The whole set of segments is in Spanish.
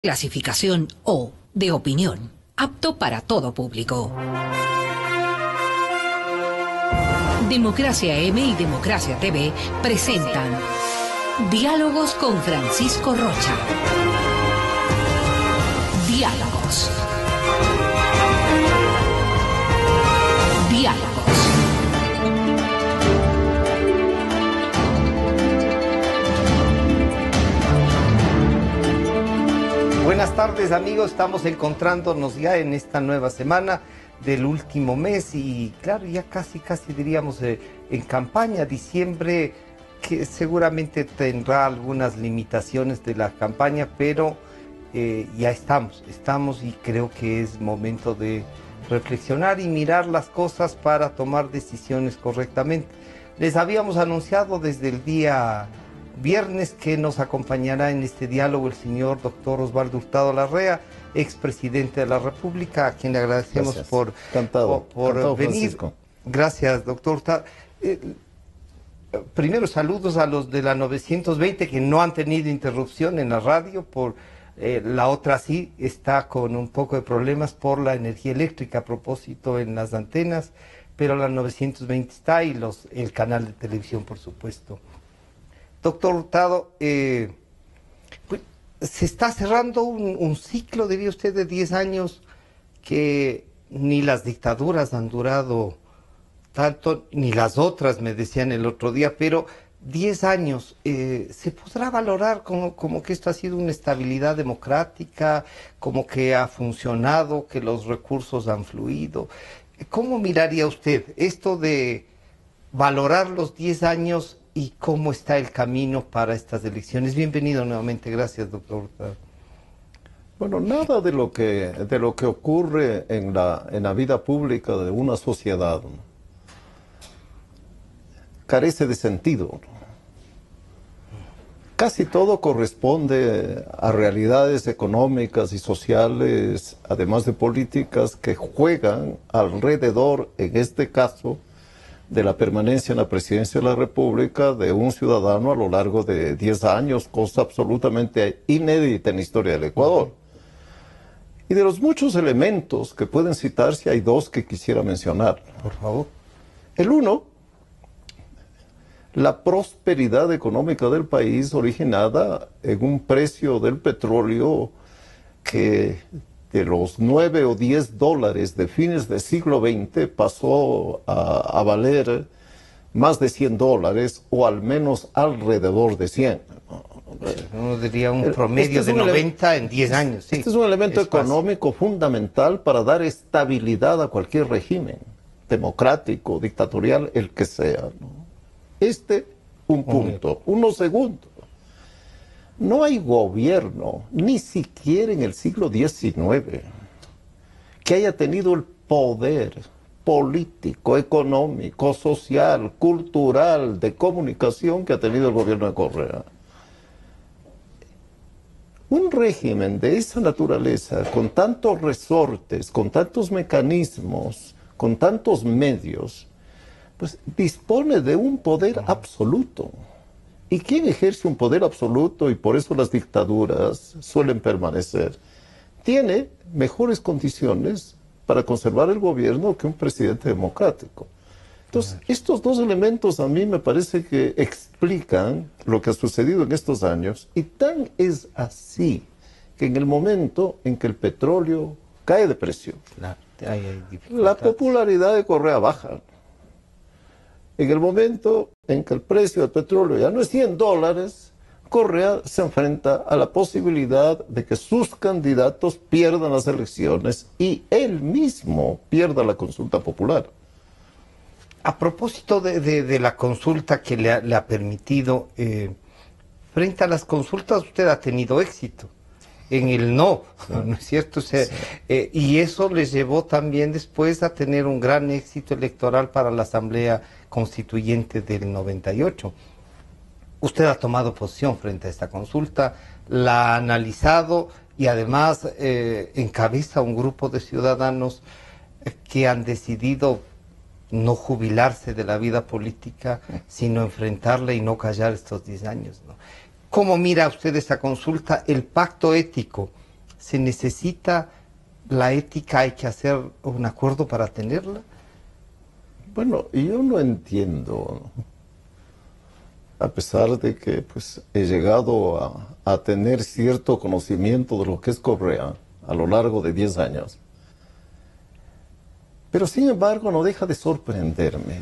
Clasificación O, de opinión, apto para todo público. Democracia M y Democracia TV presentan Diálogos con Francisco Rocha. Diálogos. Diálogos. Buenas tardes, amigos, estamos encontrándonos ya en esta nueva semana del último mes y claro, ya casi diríamos en campaña. Diciembre que seguramente tendrá algunas limitaciones de la campaña, pero ya estamos y creo que es momento de reflexionar y mirar las cosas para tomar decisiones correctamente. Les habíamos anunciado desde el día viernes que nos acompañará en este diálogo el señor doctor Osvaldo Hurtado Larrea, expresidente de la República, a quien le agradecemos por venir. Francisco. Gracias, doctor Hurtado. Primero, saludos a los de la 920 que no han tenido interrupción en la radio, la otra sí está con un poco de problemas por la energía eléctrica a propósito en las antenas, pero la 920 está y el canal de televisión, por supuesto. Doctor Hurtado, pues, se está cerrando un ciclo, diría usted, de 10 años que ni las dictaduras han durado tanto, ni las otras, me decían el otro día, pero 10 años, ¿se podrá valorar como que esto ha sido una estabilidad democrática, como que ha funcionado, que los recursos han fluido? ¿Cómo miraría usted esto de valorar los 10 años y cómo está el camino para estas elecciones? Bienvenido nuevamente, gracias, doctor Hurtado. Bueno, nada de lo que ocurre en la vida pública de una sociedad carece de sentido. Casi todo corresponde a realidades económicas y sociales, además de políticas, que juegan alrededor, en este caso, de la permanencia en la presidencia de la República de un ciudadano a lo largo de 10 años, cosa absolutamente inédita en la historia del Ecuador. Y de los muchos elementos que pueden citarse, hay dos que quisiera mencionar. Por favor. El uno, la prosperidad económica del país originada en un precio del petróleo que de los 9 o 10 dólares de fines del siglo XX pasó a valer más de 100 dólares o al menos alrededor de 100. Uno diría un promedio de 90 en 10 años. Sí, este es un elemento económico fundamental para dar estabilidad a cualquier régimen, democrático, dictatorial, el que sea, ¿no? Un punto. Uno segundo. No hay gobierno, ni siquiera en el siglo XIX, que haya tenido el poder político, económico, social, cultural, de comunicación que ha tenido el gobierno de Correa. Un régimen de esa naturaleza, con tantos resortes, con tantos mecanismos, con tantos medios, pues dispone de un poder absoluto. ¿Y quién ejerce un poder absoluto, y por eso las dictaduras suelen permanecer? Tiene mejores condiciones para conservar el gobierno que un presidente democrático. Entonces, estos dos elementos a mí me parece que explican lo que ha sucedido en estos años, y tan es así que en el momento en que el petróleo cae de precio, la popularidad de Correa baja. En el momento en que el precio del petróleo ya no es 100 dólares, Correa se enfrenta a la posibilidad de que sus candidatos pierdan las elecciones y él mismo pierda la consulta popular. A propósito de la consulta que le ha permitido, frente a las consultas usted ha tenido éxito. En el no, ¿no es cierto? O sea, sí. Y eso les llevó también después a tener un gran éxito electoral para la Asamblea Constituyente del 98. Usted ha tomado posición frente a esta consulta, la ha analizado y además encabeza un grupo de ciudadanos que han decidido no jubilarse de la vida política, sino enfrentarla y no callar estos 10 años, ¿no? ¿Cómo mira usted esta consulta, el pacto ético ¿Se necesita la ética? ¿Hay que hacer un acuerdo para tenerla? Bueno, yo no entiendo, a pesar de que pues, he llegado a tener cierto conocimiento de lo que es Correa a lo largo de 10 años, pero sin embargo no deja de sorprenderme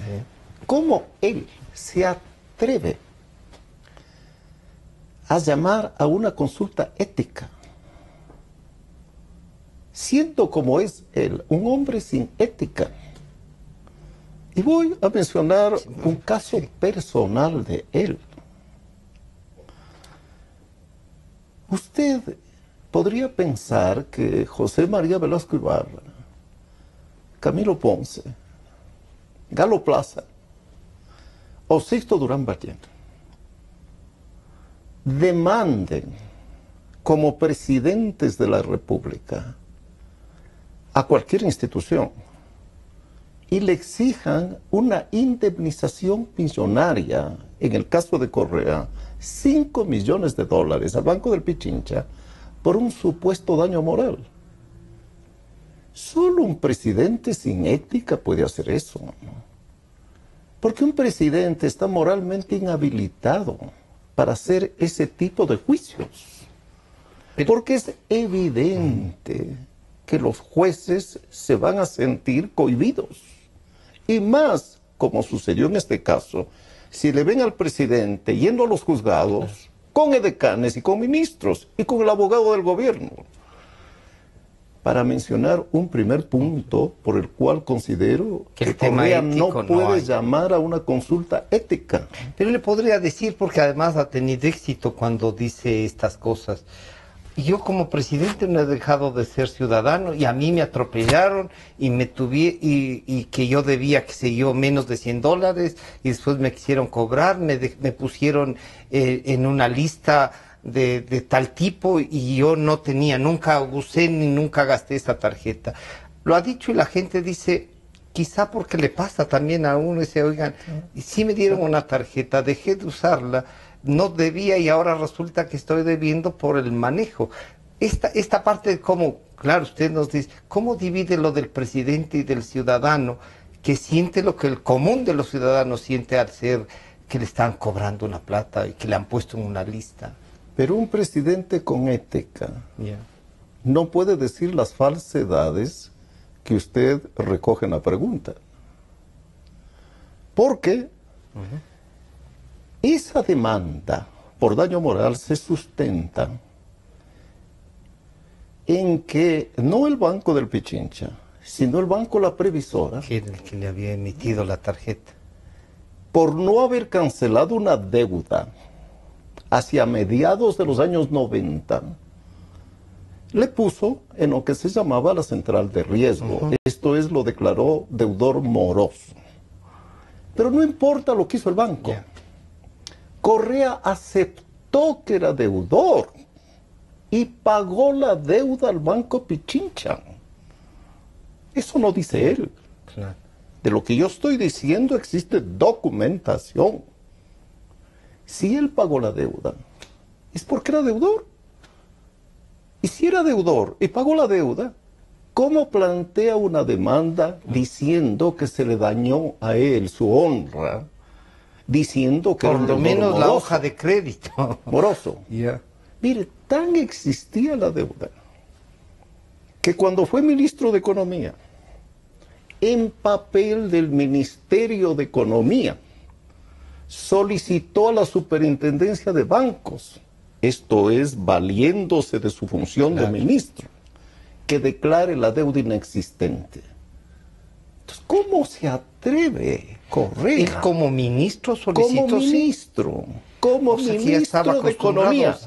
cómo él se atreve a llamar a una consulta ética, siendo como es él, un hombre sin ética. Y voy a mencionar un caso personal de él. Usted podría pensar que José María Velasco Ibarra, Camilo Ponce, Galo Plaza o Sixto Durán Ballén demanden como presidentes de la República a cualquier institución y le exijan una indemnización millonaria, en el caso de Correa, $5 millones al Banco del Pichincha por un supuesto daño moral. Solo un presidente sin ética puede hacer eso, ¿no? Porque un presidente está moralmente inhabilitado para hacer ese tipo de juicios. Porque es evidente que los jueces se van a sentir cohibidos. Y más, como sucedió en este caso, si le ven al presidente yendo a los juzgados con edecanes y con ministros y con el abogado del gobierno. Para mencionar un primer punto por el cual considero que Correa no puede llamar a una consulta ética. Pero le podría decir, porque además ha tenido éxito cuando dice estas cosas. Yo como presidente no he dejado de ser ciudadano y a mí me atropellaron y y que yo debía, qué sé yo, menos de $100 y después me quisieron cobrar, me pusieron en una lista de tal tipo y yo no tenía, nunca usé ni nunca gasté esa tarjeta. Lo ha dicho y la gente dice, quizá porque le pasa también a uno, y dice, oigan, y si me dieron una tarjeta, dejé de usarla, no debía y ahora resulta que estoy debiendo por el manejo. Esta parte de cómo, claro, usted nos dice, ¿cómo divide lo del presidente y del ciudadano que siente lo que el común de los ciudadanos siente al ser que le están cobrando una plata y que le han puesto en una lista? Pero un presidente con ética no puede decir las falsedades que usted recoge en la pregunta. Porque esa demanda por daño moral se sustenta en que no el Banco del Pichincha, sino el Banco La Previsora, Que era el que le había emitido la tarjeta, por no haber cancelado una deuda hacia mediados de los años 90, le puso en lo que se llamaba la central de riesgo. Esto es, lo declaró deudor moroso. Pero no importa lo que hizo el banco. Correa aceptó que era deudor y pagó la deuda al Banco Pichincha. Eso no dice él. Claro. De lo que yo estoy diciendo existe documentación. Si él pagó la deuda, es porque era deudor. Y si era deudor y pagó la deuda, ¿cómo plantea una demanda diciendo que se le dañó a él su honra? Diciendo que por lo menos moroso, la hoja de crédito. Moroso. Mire, tan existía la deuda que cuando fue ministro de Economía, en papel del Ministerio de Economía, solicitó a la Superintendencia de Bancos, esto es, valiéndose de su función de ministro, que declare la deuda inexistente. Entonces, ¿cómo se atreve Correa? Él como ministro solicitó, como ministro de Economía,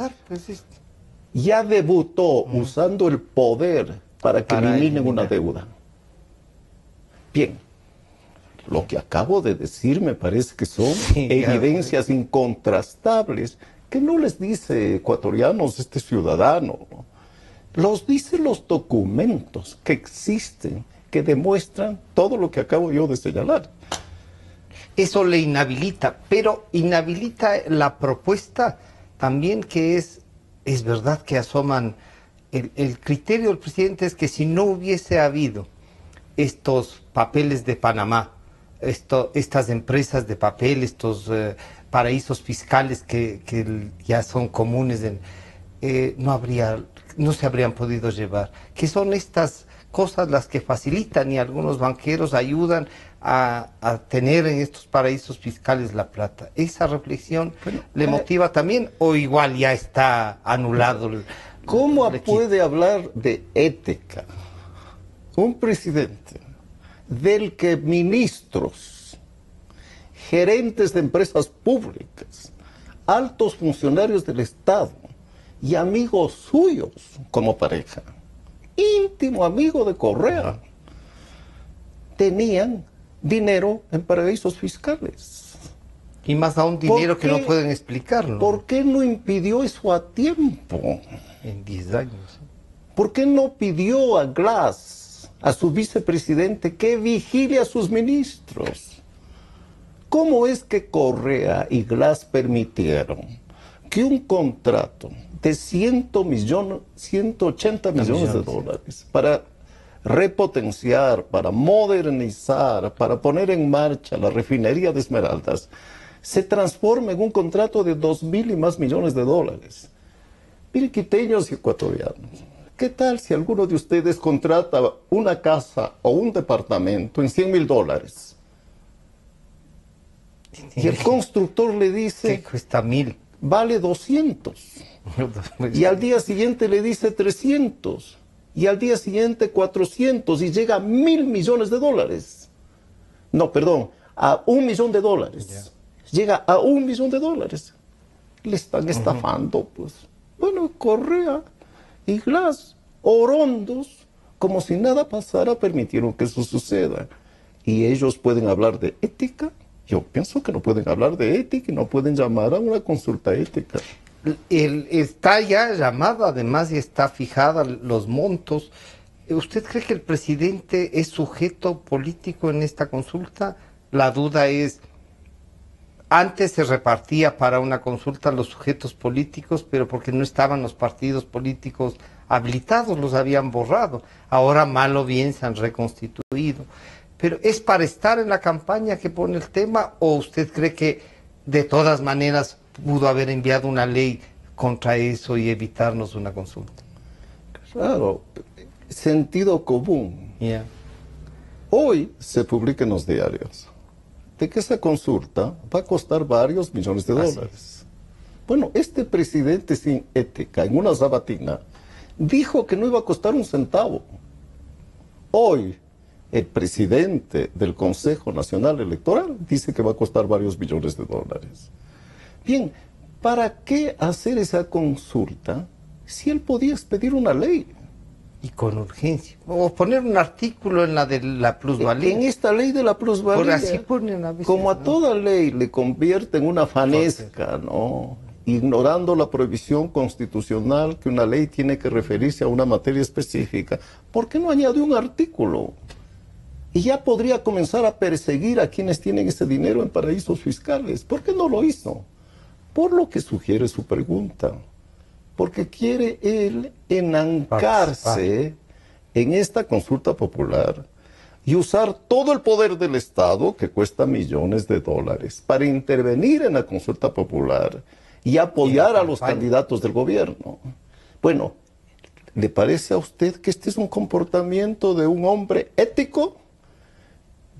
ya debutó usando el poder para que eliminen una deuda. Bien, lo que acabo de decir me parece que son evidencias incontrastables, que no les dice ecuatorianos este ciudadano, los dicen los documentos que existen, que demuestran todo lo que acabo yo de señalar. Eso le inhabilita, pero inhabilita la propuesta también, que es verdad que asoman el criterio del presidente es que si no hubiese habido estos papeles de Panamá, estas empresas de papel, estos paraísos fiscales que ya son comunes, no se habrían podido llevar. Que son estas cosas las que facilitan y algunos banqueros ayudan a tener en estos paraísos fiscales la plata. ¿Esa reflexión le motiva también o igual ya está anulado? ¿Cómo puede hablar de ética un presidente del que ministros, gerentes de empresas públicas, altos funcionarios del Estado y amigos suyos como pareja, íntimo amigo de Correa, tenían dinero en paraísos fiscales? Y más aún dinero que no pueden explicarlo. ¿Por qué no impidió eso a tiempo? En 10 años. ¿Por qué no pidió a Glass, a su vicepresidente, que vigile a sus ministros? ¿Cómo es que Correa y Glass permitieron que un contrato de 180 millones de dólares para repotenciar, para modernizar, para poner en marcha la refinería de Esmeraldas, se transforme en un contrato de 2.000 y más millones de dólares? Mire, quiteños y ecuatorianos, ¿qué tal si alguno de ustedes contrata una casa o un departamento en 100.000 dólares? Y el constructor le dice, ¿qué cuesta 1.000? Vale 200. Y al día siguiente le dice 300. Y al día siguiente 400. Y llega a 1.000 millones de dólares. No, perdón, a 1 millón de dólares. Yeah. Llega a 1 millón de dólares. Le están estafando, pues. Bueno, Correa y Glass, orondos, como si nada pasara, permitieron que eso suceda. ¿Y ellos pueden hablar de ética? Yo pienso que no pueden hablar de ética y no pueden llamar a una consulta ética. Está ya llamada, además, y está fijada los montos. ¿Usted cree que el presidente es sujeto político en esta consulta? La duda es, antes se repartía para una consulta los sujetos políticos, pero porque no estaban los partidos políticos habilitados, los habían borrado. Ahora, mal o bien, se han reconstituido. ¿Pero es para estar en la campaña que pone el tema o usted cree que de todas maneras pudo haber enviado una ley contra eso y evitarnos una consulta? Claro, sentido común. Yeah. Hoy se publica en los diarios de que esa consulta va a costar varios millones de dólares. Bueno, este presidente sin ética, en una sabatina, dijo que no iba a costar un centavo. Hoy, el presidente del Consejo Nacional Electoral dice que va a costar varios millones de dólares. Bien, ¿para qué hacer esa consulta si él podía expedir una ley? Y con urgencia. O poner un artículo en la de la plusvalía. En esta ley de la plusvalía. Por así ponen a veces, como a toda ley le convierte en una fanesca, ¿no? Ignorando la prohibición constitucional que una ley tiene que referirse a una materia específica. ¿Por qué no añade un artículo? Y ya podría comenzar a perseguir a quienes tienen ese dinero en paraísos fiscales. ¿Por qué no lo hizo? Por lo que sugiere su pregunta. Porque quiere él enancarse en esta consulta popular y usar todo el poder del Estado, que cuesta millones de dólares, para intervenir en la consulta popular y apoyar a los candidatos del gobierno. Bueno, ¿le parece a usted que este es un comportamiento de un hombre ético?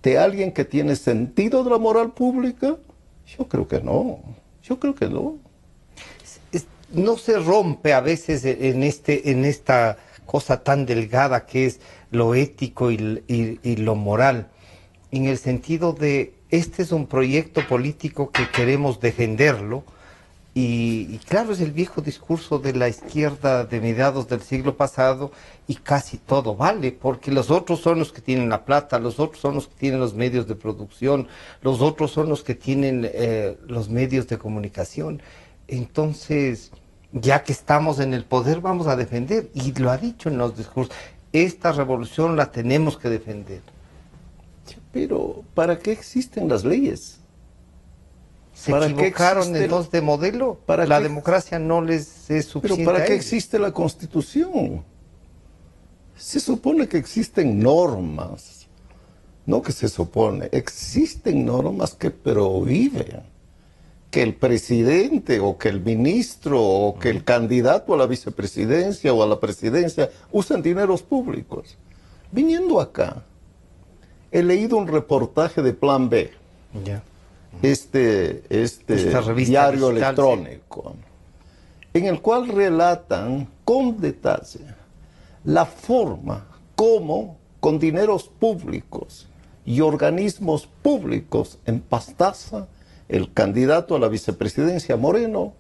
¿De alguien que tiene sentido de la moral pública? Yo creo que no. Yo creo que no. No se rompe a veces en esta cosa tan delgada que es lo ético y lo moral, en el sentido de este es un proyecto político que queremos defenderlo y claro, es el viejo discurso de la izquierda de mediados del siglo pasado y casi todo vale, porque los otros son los que tienen la plata, los otros son los que tienen los medios de producción, los otros son los que tienen los medios de comunicación. Entonces, ya que estamos en el poder, vamos a defender, y lo ha dicho en los discursos, esta revolución la tenemos que defender. Pero, ¿para qué existen las leyes? ¿Se ¿Para qué equivocaron existe entonces de modelo? ¿Para La qué? democracia no les es suficiente. Pero ¿para a qué ellos. existe la Constitución? Se supone que existen normas, no que se supone, existen normas que prohíben que el presidente o que el ministro o que el candidato a la vicepresidencia o a la presidencia usen dineros públicos. Viniendo acá, he leído un reportaje de Plan B, Ya. este Esta revista diario digital, electrónico, en el cual relatan con detalle la forma como con dineros públicos y organismos públicos en Pastaza, el candidato a la vicepresidencia Moreno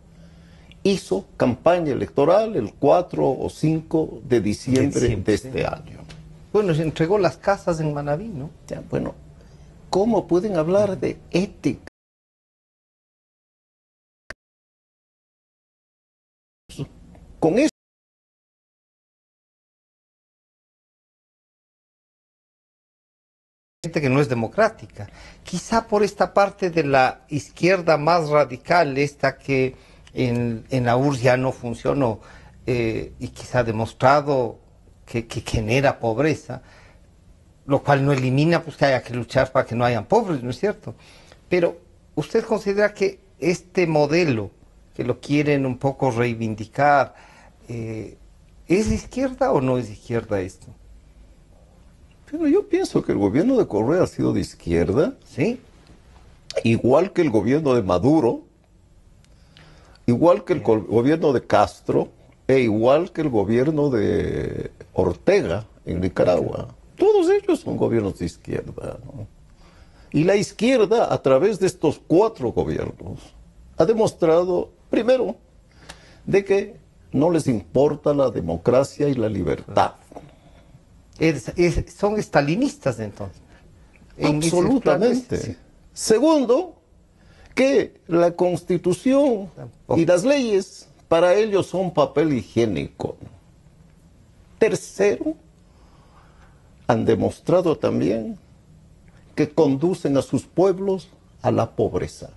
hizo campaña electoral el 4 o 5 de diciembre de este año. Bueno, se entregó las casas en Manabí, ¿no? Ya, bueno, ¿cómo pueden hablar de ética? Con eso Gente que no es democrática. Quizá por esta parte de la izquierda más radical, esta que en la URSS ya no funcionó y quizá ha demostrado que genera pobreza, lo cual no elimina pues que haya que luchar para que no hayan pobres, ¿no es cierto? Pero ¿usted considera que este modelo, que lo quieren un poco reivindicar, es de izquierda o no es de izquierda esto? Pero yo pienso que el gobierno de Correa ha sido de izquierda, ¿Sí? igual que el gobierno de Maduro, igual que el gobierno de Castro, e igual que el gobierno de Ortega en Nicaragua. Todos ellos son gobiernos de izquierda, ¿no? Y la izquierda, a través de estos 4 gobiernos, ha demostrado, primero, de que no les importa la democracia y la libertad. Son estalinistas entonces. Absolutamente. Sí. Segundo, que la Constitución y las leyes para ellos son papel higiénico. Tercero, han demostrado también que conducen a sus pueblos a la pobreza.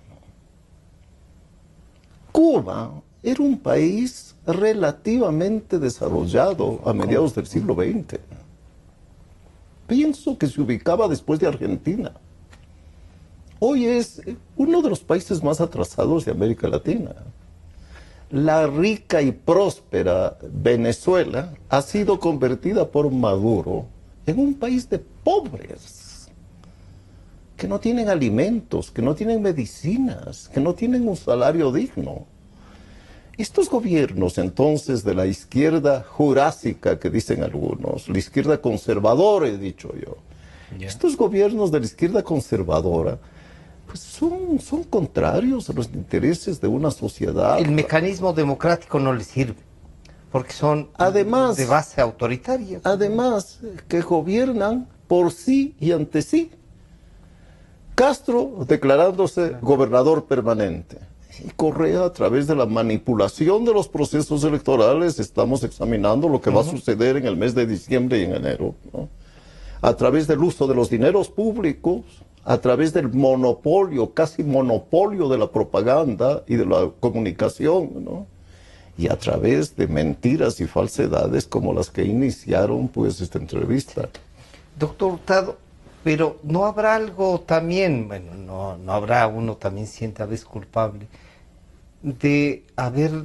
Cuba era un país relativamente desarrollado a mediados del siglo XX. Pienso que se ubicaba después de Argentina. Hoy es uno de los países más atrasados de América Latina. La rica y próspera Venezuela ha sido convertida por Maduro en un país de pobres, que no tienen alimentos, que no tienen medicinas, que no tienen un salario digno. Estos gobiernos entonces de la izquierda jurásica que dicen algunos, la izquierda conservadora he dicho yo, estos gobiernos de la izquierda conservadora pues son contrarios a los intereses de una sociedad. El mecanismo democrático no les sirve, porque son además, de base autoritaria. Además, que gobiernan por sí y ante sí. Castro declarándose gobernador permanente. Y Correa, a través de la manipulación de los procesos electorales, estamos examinando lo que va a suceder en el mes de diciembre y en enero, ¿no? A través del uso de los dineros públicos, a través del monopolio, casi monopolio de la propaganda y de la comunicación, ¿no? Y a través de mentiras y falsedades como las que iniciaron pues esta entrevista. Doctor Hurtado, pero ¿no habrá algo también, bueno, no habrá, uno también siente a veces culpable, de haber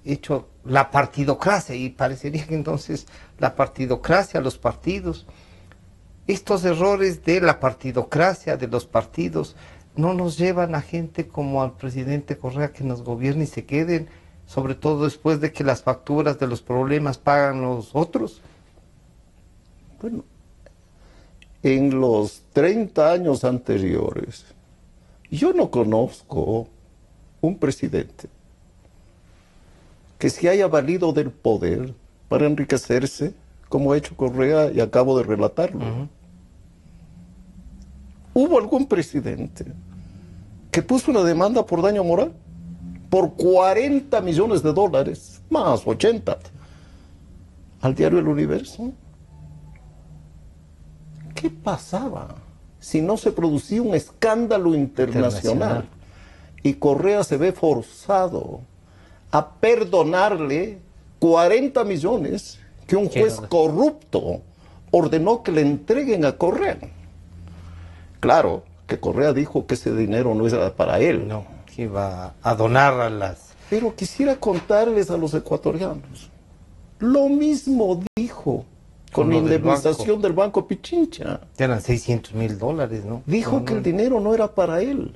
hecho la partidocracia? Y parecería que entonces la partidocracia, los partidos, estos errores de la partidocracia, de los partidos, no nos llevan a gente como al presidente Correa que nos gobierne y se queden, sobre todo después de que las facturas de los problemas pagan los otros. Bueno, en los 30 años anteriores, yo no conozco un presidente que se haya valido del poder para enriquecerse, como ha hecho Correa y acabo de relatarlo. ¿Hubo algún presidente que puso una demanda por daño moral? Por 40 millones de dólares, más 80, al diario El Universo. ¿Qué pasaba si no se producía un escándalo internacional? y Correa se ve forzado a perdonarle 40 millones que un juez corrupto ordenó que le entreguen a Correa. Claro, que Correa dijo que ese dinero no era para él. No, que iba a donar a las... Pero quisiera contarles a los ecuatorianos, lo mismo dijo con la indemnización del Banco Pichincha. Eran $600,000, ¿no? Dijo que el dinero no era para él.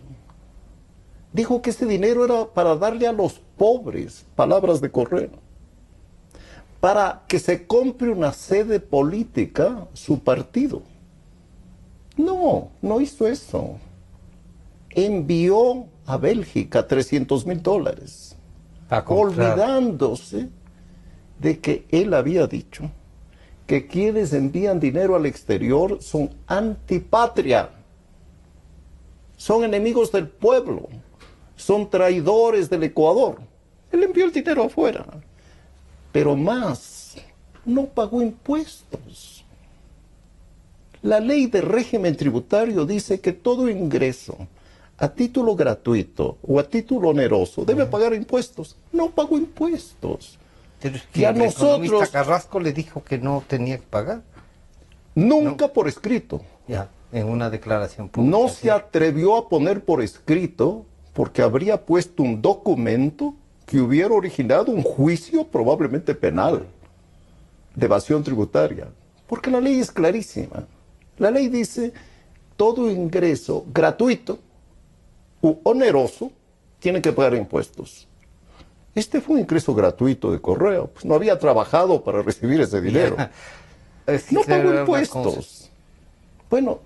Dijo que ese dinero era para darle a los pobres, palabras de Correa, para que se compre una sede política, su partido. No, no hizo eso. Envió a Bélgica $300,000, olvidándose de que él había dicho que quienes envían dinero al exterior son antipatria, son enemigos del pueblo, son traidores del Ecuador. Él envió el dinero afuera, pero más, no pagó impuestos. La ley de régimen tributario dice que todo ingreso a título gratuito o a título oneroso debe pagar impuestos. No pagó impuestos. Pero es que el economista Carrasco le dijo que no tenía que pagar. Nunca por escrito. Ya, en una declaración pública. No se atrevió a poner por escrito porque habría puesto un documento que hubiera originado un juicio probablemente penal de evasión tributaria. Porque la ley es clarísima. La ley dice todo ingreso gratuito u oneroso tiene que pagar impuestos. Este fue un ingreso gratuito de Correa, pues no había trabajado para recibir ese dinero. No pagó impuestos. Bueno,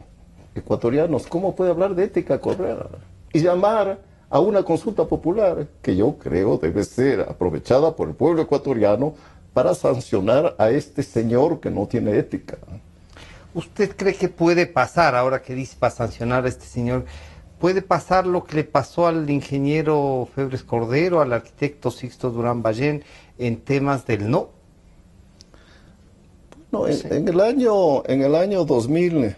ecuatorianos, ¿cómo puede hablar de ética Correa? Y llamar a una consulta popular, que yo creo debe ser aprovechada por el pueblo ecuatoriano para sancionar a este señor que no tiene ética. ¿Usted cree que puede pasar, ahora que dice para sancionar a este señor, puede pasar lo que le pasó al ingeniero Febres Cordero, al arquitecto Sixto Durán Ballén, en temas del no? No, en el año 2000,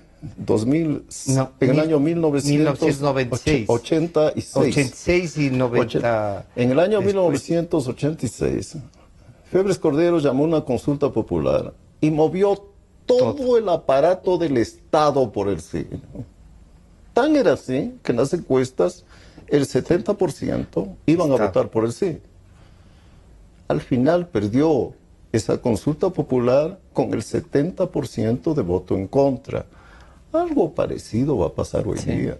no, en el año 1996. 86 y 90. En el año 1986, Febres Cordero llamó a una consulta popular y movió todo el aparato del Estado por el sí. Tan era así que en las encuestas el 70% iban a votar por el sí. Al final perdió esa consulta popular con el 70% de voto en contra. Algo parecido va a pasar hoy día.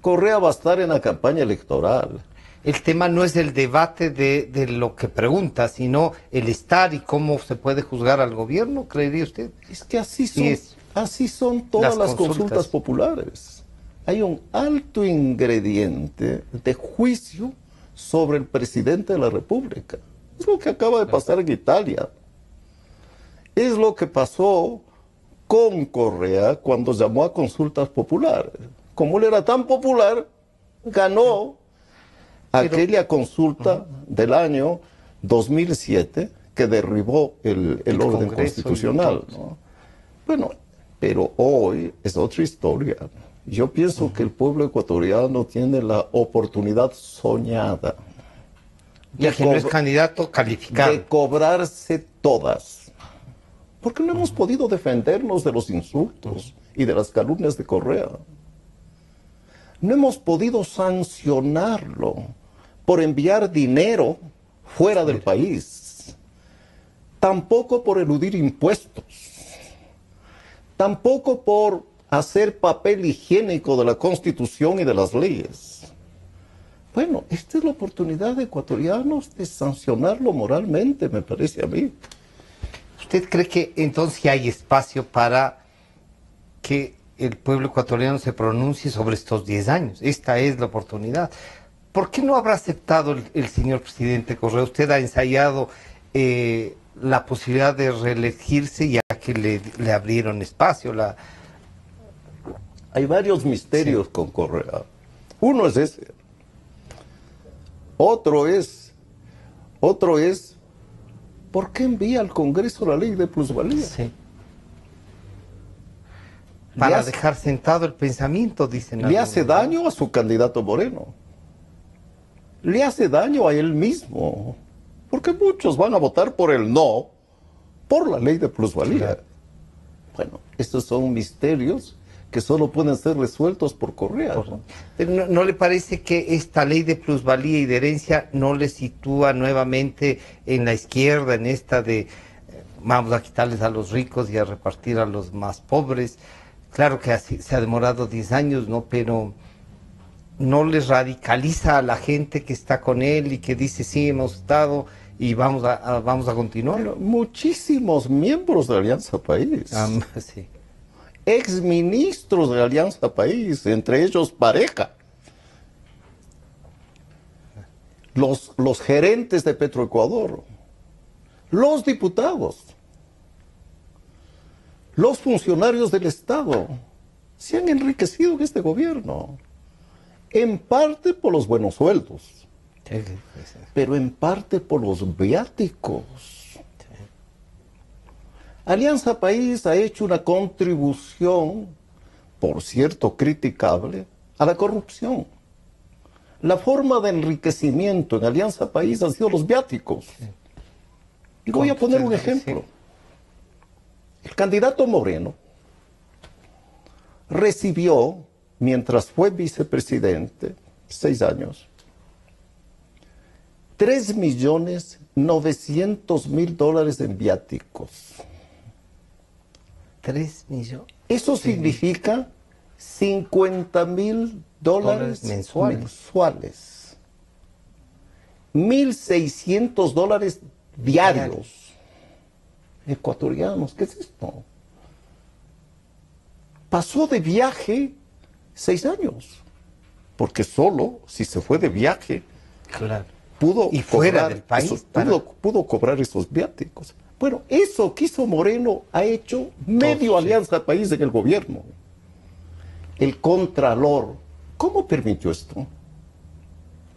Correa va a estar en la campaña electoral. El tema no es el debate de lo que pregunta, sino el estar y cómo se puede juzgar al gobierno, ¿creería usted? Es que así son todas las consultas populares. Hay un alto ingrediente de juicio sobre el presidente de la República. Es lo que acaba de pasar en Italia. Es lo que pasó con Correa cuando llamó a consultas populares. Como él era tan popular, ganó aquella consulta del año 2007 que derribó el orden constitucional, ¿no? Bueno, pero hoy es otra historia. Yo pienso que el pueblo ecuatoriano tiene la oportunidad soñada ya que no es candidato calificado, de cobrarse todas. Porque no hemos podido defendernos de los insultos y de las calumnias de Correa. No hemos podido sancionarlo por enviar dinero fuera del país. Tampoco por eludir impuestos. Tampoco por hacer papel higiénico de la Constitución y de las leyes. Bueno, esta es la oportunidad de ecuatorianos de sancionarlo moralmente, me parece a mí. ¿Usted cree que entonces hay espacio para que el pueblo ecuatoriano se pronuncie sobre estos 10 años? Esta es la oportunidad. ¿Por qué no habrá aceptado el señor presidente Correa? Usted ha ensayado la posibilidad de reelegirse ya que le abrieron espacio. Hay varios misterios con Correa. Uno es ese. Otro es, ¿por qué envía al Congreso la ley de plusvalía? Sí. Para dejar sentado el pensamiento, dicen. Le hace daño a su candidato Moreno. le hace daño a él mismo, porque muchos van a votar por el no, por la ley de plusvalía. Claro. Bueno, estos son misterios que solo pueden ser resueltos por Correa. Pero ¿no le parece que esta ley de plusvalía y de herencia no le sitúa nuevamente en la izquierda, en esta de vamos a quitarles a los ricos y a repartir a los más pobres? Claro que así se ha demorado 10 años, ¿no? Pero no les radicaliza a la gente que está con él y que dice sí, hemos estado y vamos a continuar. Bueno, muchísimos miembros de Alianza País, Sí. exministros de Alianza País, entre ellos Pareja, los gerentes de Petroecuador, los diputados, los funcionarios del Estado, se han enriquecido en este gobierno, en parte por los buenos sueldos, pero en parte por los viáticos. Alianza País ha hecho una contribución, por cierto criticable, a la corrupción. La forma de enriquecimiento en Alianza País han sido los viáticos. Y voy a poner un ejemplo. El candidato Moreno recibió, mientras fue vicepresidente, 6 años, $3.900.000 en viáticos. 3 millones. Eso significa $50.000 mensuales. $1.600 diarios. Ecuatorianos, ¿qué es esto? Pasó de viaje 6 años. Porque solo si se fue de viaje, Claro. pudo Y fuera cobrar del país, esos, pudo cobrar esos viáticos. Bueno, eso que hizo Moreno ha hecho medio Alianza País en el gobierno. El Contralor, ¿cómo permitió esto?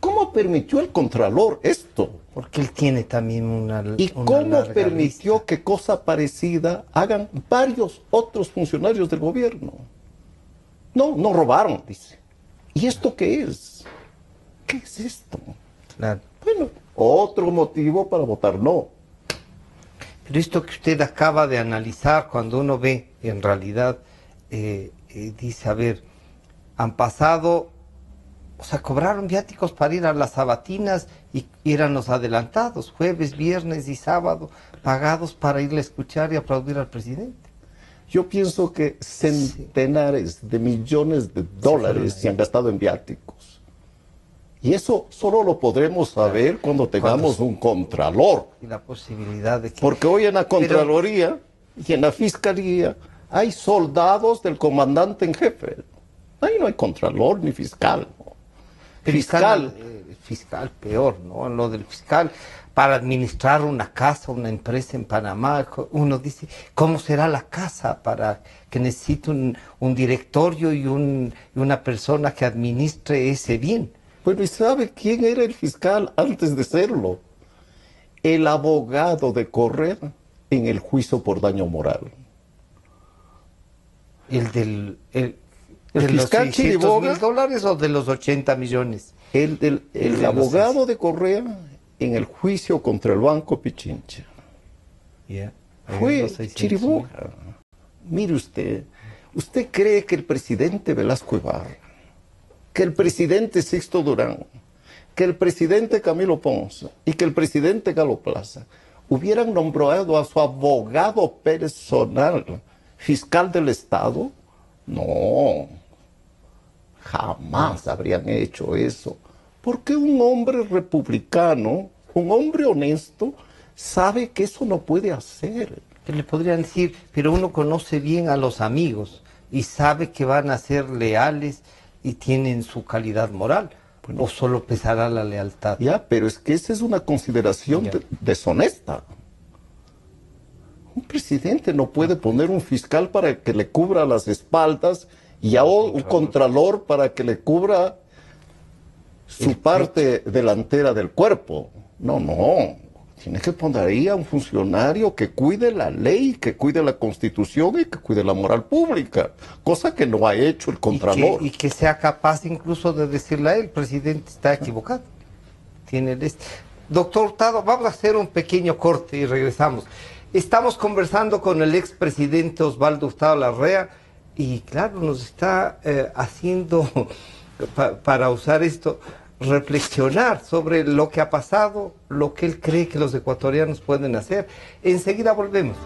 ¿Cómo permitió el Contralor esto? Porque él tiene también ¿Y una cómo larga permitió lista. que cosa parecida hagan varios otros funcionarios del gobierno? No robaron, dice. ¿Y esto qué es? ¿Qué es esto? Claro. Bueno, otro motivo para votar no. Pero esto que usted acaba de analizar, cuando uno ve, en realidad, dice, a ver, han pasado, o sea, cobraron viáticos para ir a las sabatinas y eran los adelantados, jueves, viernes y sábado, pagados para irle a escuchar y aplaudir al presidente. Yo pienso que centenares de millones de dólares se han gastado en viáticos. Y eso solo lo podremos saber cuando tengamos un contralor. Y la posibilidad de que... Porque hoy en la Contraloría y en la Fiscalía hay soldados del comandante en jefe. Ahí no hay contralor ni fiscal. Fiscal peor, ¿no? Lo del fiscal, para administrar una casa, una empresa en Panamá, uno dice, ¿cómo será la casa para que necesite un directorio y una persona que administre ese bien? Bueno, ¿y sabe quién era el fiscal antes de serlo? El abogado de Correa en el juicio por daño moral. ¿El fiscal Chiriboga? $600.000 o de los 80 millones? El abogado de Correa en el juicio contra el Banco Pichincha. Fue Chiriboga. Mire usted cree que el presidente Velasco Ibarra, que el presidente Sixto Durán, que el presidente Camilo Ponce y que el presidente Galo Plaza hubieran nombrado a su abogado personal fiscal del Estado? No, jamás habrían hecho eso. Porque un hombre republicano, un hombre honesto, sabe que eso no puede hacer. Le podrían decir, pero uno conoce bien a los amigos y sabe que van a ser leales y tienen su calidad moral, bueno, o solo pesará la lealtad. Ya, pero es que esa es una consideración deshonesta. Un presidente no puede poner un fiscal para que le cubra las espaldas y a un contralor para que le cubra su parte delantera del cuerpo. No. Tiene que poner ahí a un funcionario que cuide la ley, que cuide la Constitución y que cuide la moral pública, cosa que no ha hecho el Contralor. Y que sea capaz incluso de decirle a él, el presidente está equivocado. tiene el este. Doctor Hurtado, vamos a hacer un pequeño corte y regresamos. Estamos conversando con el expresidente Osvaldo Hurtado Larrea y claro, nos está haciendo, para usar esto, reflexionar sobre lo que ha pasado, lo que él cree que los ecuatorianos pueden hacer. Enseguida volvemos.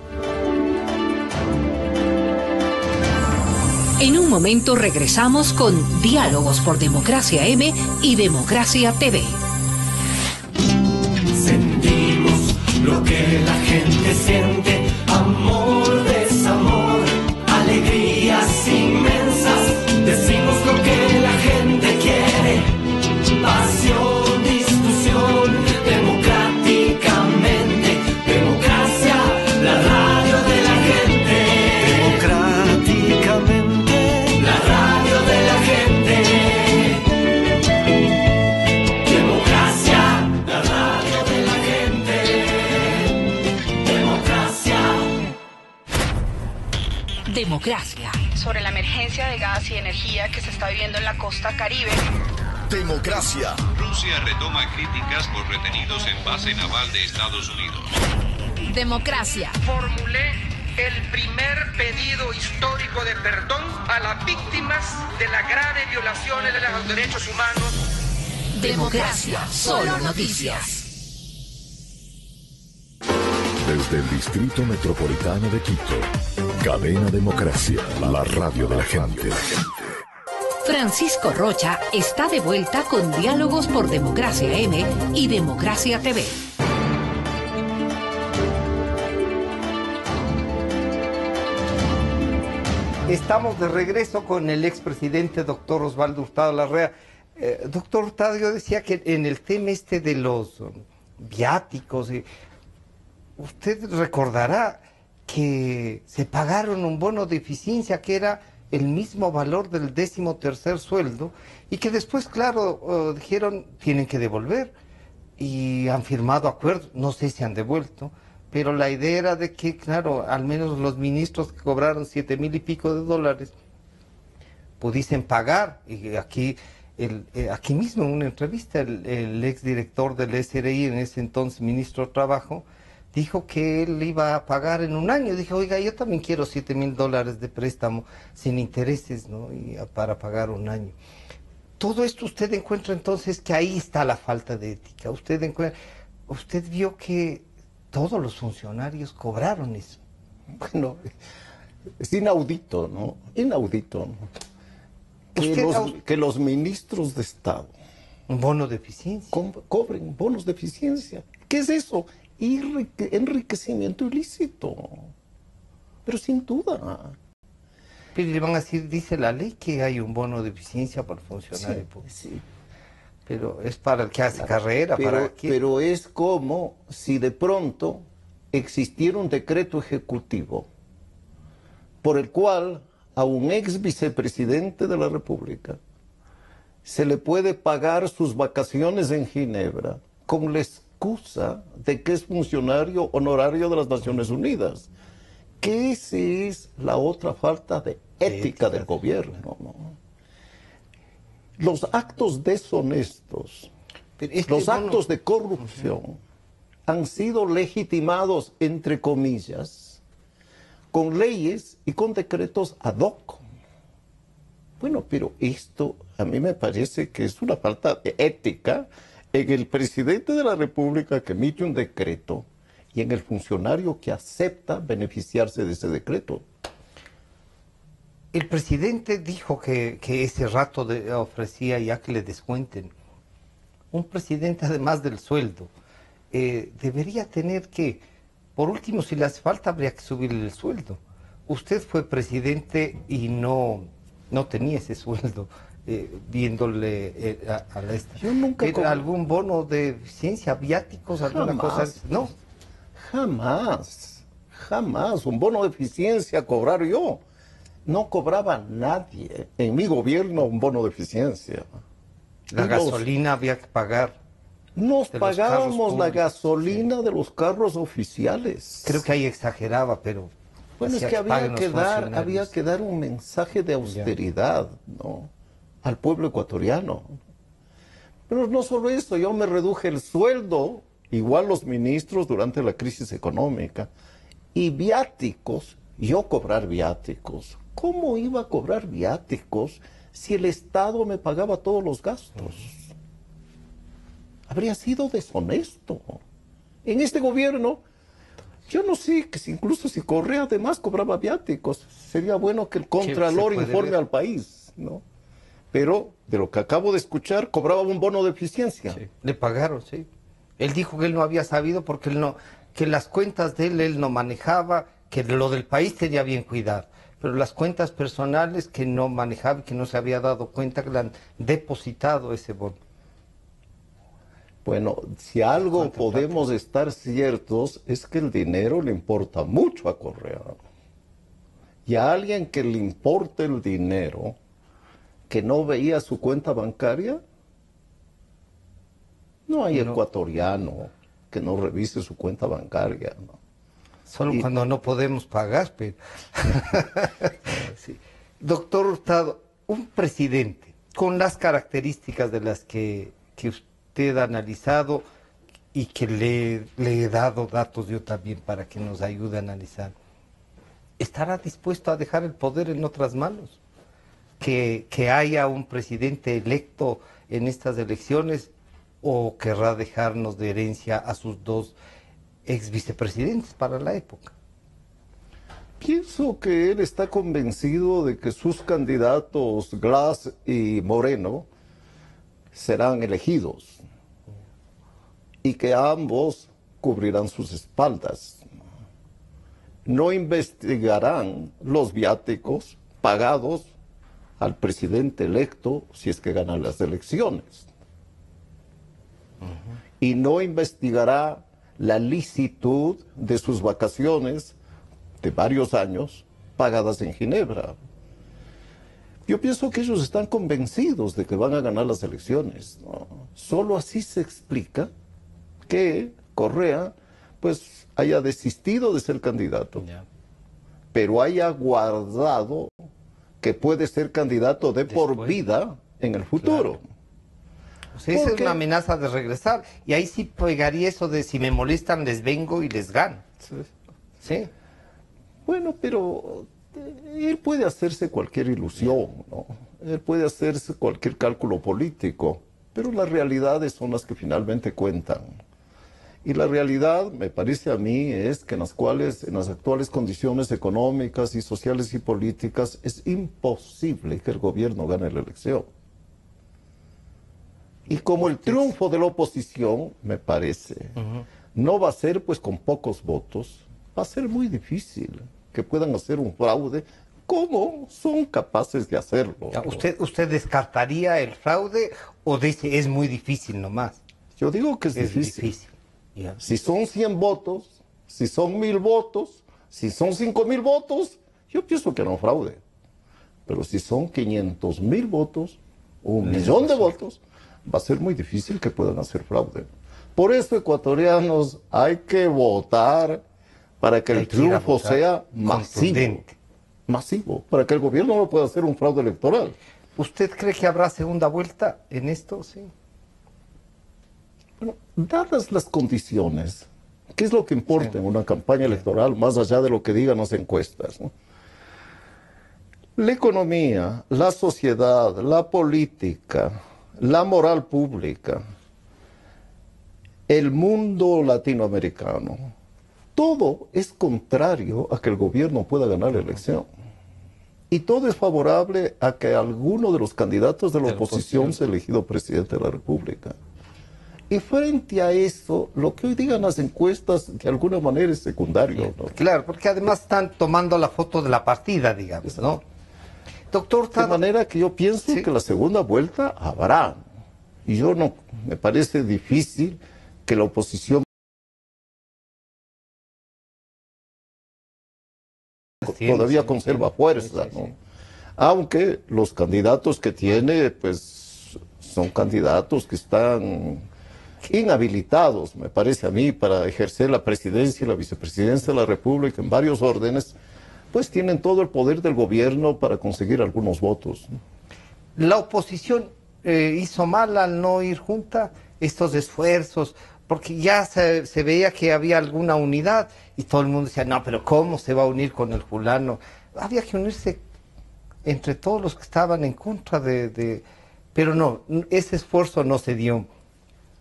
En un momento regresamos con Diálogos por Democracia M y Democracia TV. Sentimos lo que la gente siente, amor, desamor, alegrías inmensas. Decimos lo que la gente quiere, pasión, discusión, democráticamente. Democracia, la radio de la gente. Democráticamente, la radio de la gente. Democracia, la radio de la gente. Democracia. Democracia. Sobre la emergencia de gas y energía que se está viviendo en la costa Caribe. Democracia. Rusia retoma críticas por retenidos en base naval de Estados Unidos. Democracia. Formulé el primer pedido histórico de perdón a las víctimas de las graves violaciones de los derechos humanos. Democracia. Solo noticias. Desde el Distrito Metropolitano de Quito, Cadena Democracia, la radio de la gente. Francisco Rocha está de vuelta con Diálogos por Democracia M y Democracia TV. Estamos de regreso con el expresidente doctor Osvaldo Hurtado Larrea. Doctor Hurtado, yo decía que en el tema este de los viáticos, usted recordará que se pagaron un bono de eficiencia que era el mismo valor del 13º sueldo y que después, claro, dijeron tienen que devolver y han firmado acuerdos, no sé si han devuelto, pero la idea era de que, claro, al menos los ministros que cobraron 7,000 y pico de dólares pudiesen pagar. Y aquí mismo en una entrevista el exdirector del SRI, en ese entonces ministro de Trabajo, dijo que él iba a pagar en un año. Dije, oiga, yo también quiero 7,000 dólares de préstamo sin intereses, ¿no? Y para pagar un año. Todo esto usted encuentra entonces que ahí está la falta de ética. Usted vio que todos los funcionarios cobraron eso. Bueno, es inaudito, ¿no? Inaudito, ¿no? Que los ministros de Estado un bono de eficiencia cobren bonos de eficiencia. ¿Qué es eso? Enriquecimiento ilícito. Pero sin duda. Pero le van a decir, dice la ley que hay un bono de eficiencia para el funcionario público. Sí. Pero es para el que hace carrera, pero es como si de pronto existiera un decreto ejecutivo por el cual a un ex vicepresidente de la República se le puede pagar sus vacaciones en Ginebra con la excusa de que es funcionario honorario de las Naciones Unidas. Que esa es la otra falta de ética del gobierno, ¿no? Los actos deshonestos, los actos de corrupción han sido legitimados, entre comillas, con leyes y con decretos ad hoc. Bueno, pero esto a mí me parece que es una falta de ética en el presidente de la República que emite un decreto y en el funcionario que acepta beneficiarse de ese decreto. El presidente dijo que ese rato ofrecía ya que le descuenten. Un presidente, además del sueldo, debería tener que, por último, si le hace falta, habría que subirle el sueldo. Usted fue presidente y no tenía ese sueldo, viéndole a la esta. Yo nunca... ¿Algún bono de eficiencia, viáticos, alguna cosa? No. Jamás. Un bono de eficiencia cobrar yo. No cobraba nadie en mi gobierno un bono de eficiencia. La gasolina había que pagar. Nos pagábamos la gasolina de los carros oficiales. Creo que ahí exageraba, pero... Bueno, es que había que dar un mensaje de austeridad, ¿no?, al pueblo ecuatoriano. Pero no solo eso, yo me reduje el sueldo, igual los ministros durante la crisis económica, y viáticos, yo cobrar viáticos. ¿Cómo iba a cobrar viáticos si el Estado me pagaba todos los gastos? Habría sido deshonesto. En este gobierno, yo no sé, que incluso si Correa además cobraba viáticos, sería bueno que el Contralor informe al país, ¿no? Pero, de lo que acabo de escuchar, cobraba un bono de eficiencia. Sí, le pagaron, sí. Él dijo que él no había sabido porque él no, que las cuentas de él no manejaba, que lo del país tenía bien cuidado, pero las cuentas personales que no manejaba y que no se había dado cuenta que le han depositado ese bono. Bueno, si algo podemos estar ciertos es que el dinero le importa mucho a Correa. Y a alguien que le importe el dinero, que no veía su cuenta bancaria, no hay ecuatoriano que no revise su cuenta bancaria, ¿no? Solo cuando no podemos pagar, pero... sí. Doctor Hurtado, un presidente con las características de las que usted ha analizado y que le he dado datos yo también para que nos ayude a analizar, ¿estará dispuesto a dejar el poder en otras manos? Que haya un presidente electo en estas elecciones, o querrá dejarnos de herencia a sus dos ex vicepresidentes para la época? Pienso que él está convencido de que sus candidatos, Glass y Moreno, serán elegidos y que ambos cubrirán sus espaldas. No investigarán los viáticos pagados al presidente electo si es que gana las elecciones. Y no investigará la licitud de sus vacaciones de varios años pagadas en Ginebra. Yo pienso que ellos están convencidos de que van a ganar las elecciones, ¿no? Solo así se explica que Correa pues haya desistido de ser candidato, pero haya guardado que puede ser candidato de por vida en el futuro. Claro. O sea, esa es una amenaza de regresar. Y ahí sí pegaría eso de si me molestan les vengo y les gano. Sí. Bueno, pero él puede hacerse cualquier ilusión, ¿no? Él puede hacerse cualquier cálculo político, pero las realidades son las que finalmente cuentan. Y la realidad, me parece a mí, es que en las actuales condiciones económicas y sociales y políticas es imposible que el gobierno gane la elección. Y como el triunfo de la oposición, me parece, no va a ser pues con pocos votos, va a ser muy difícil que puedan hacer un fraude. ¿Cómo son capaces de hacerlo? ¿Usted descartaría el fraude o dice es muy difícil nomás? Yo digo que es difícil. Si son 100 votos, si son 1000 votos, si son 5000 votos, yo pienso que no fraude. Pero si son 500,000 votos, o 1,000,000 de votos, va a ser muy difícil que puedan hacer fraude. Por eso, ecuatorianos, hay que votar para que el triunfo sea masivo, para que el gobierno no pueda hacer un fraude electoral. ¿Usted cree que habrá segunda vuelta en esto? Sí. Bueno, dadas las condiciones, ¿qué es lo que importa en una campaña electoral más allá de lo que digan las encuestas, ¿no? La economía, la sociedad, la política, la moral pública, el mundo latinoamericano, todo es contrario a que el gobierno pueda ganar la elección. Y todo es favorable a que alguno de los candidatos de la oposición sea elegido presidente de la República. Y frente a eso, lo que hoy digan las encuestas de alguna manera es secundario, ¿no? Claro, porque además están tomando la foto de la partida, digamos, ¿no? Doctor Hurtado, de manera que yo pienso que la segunda vuelta habrá. Y yo no, me parece difícil que la oposición todavía conserva fuerza, ¿no? Aunque los candidatos que tiene, pues, son candidatos que están inhabilitados, me parece a mí, para ejercer la presidencia y la vicepresidencia de la República en varios órdenes, pues tienen todo el poder del gobierno para conseguir algunos votos. la oposición hizo mal al no ir junta estos esfuerzos, porque ya se veía que había alguna unidad y todo el mundo decía, no, pero ¿cómo se va a unir con el fulano? Había que unirse entre todos los que estaban en contra pero no, ese esfuerzo no se dio.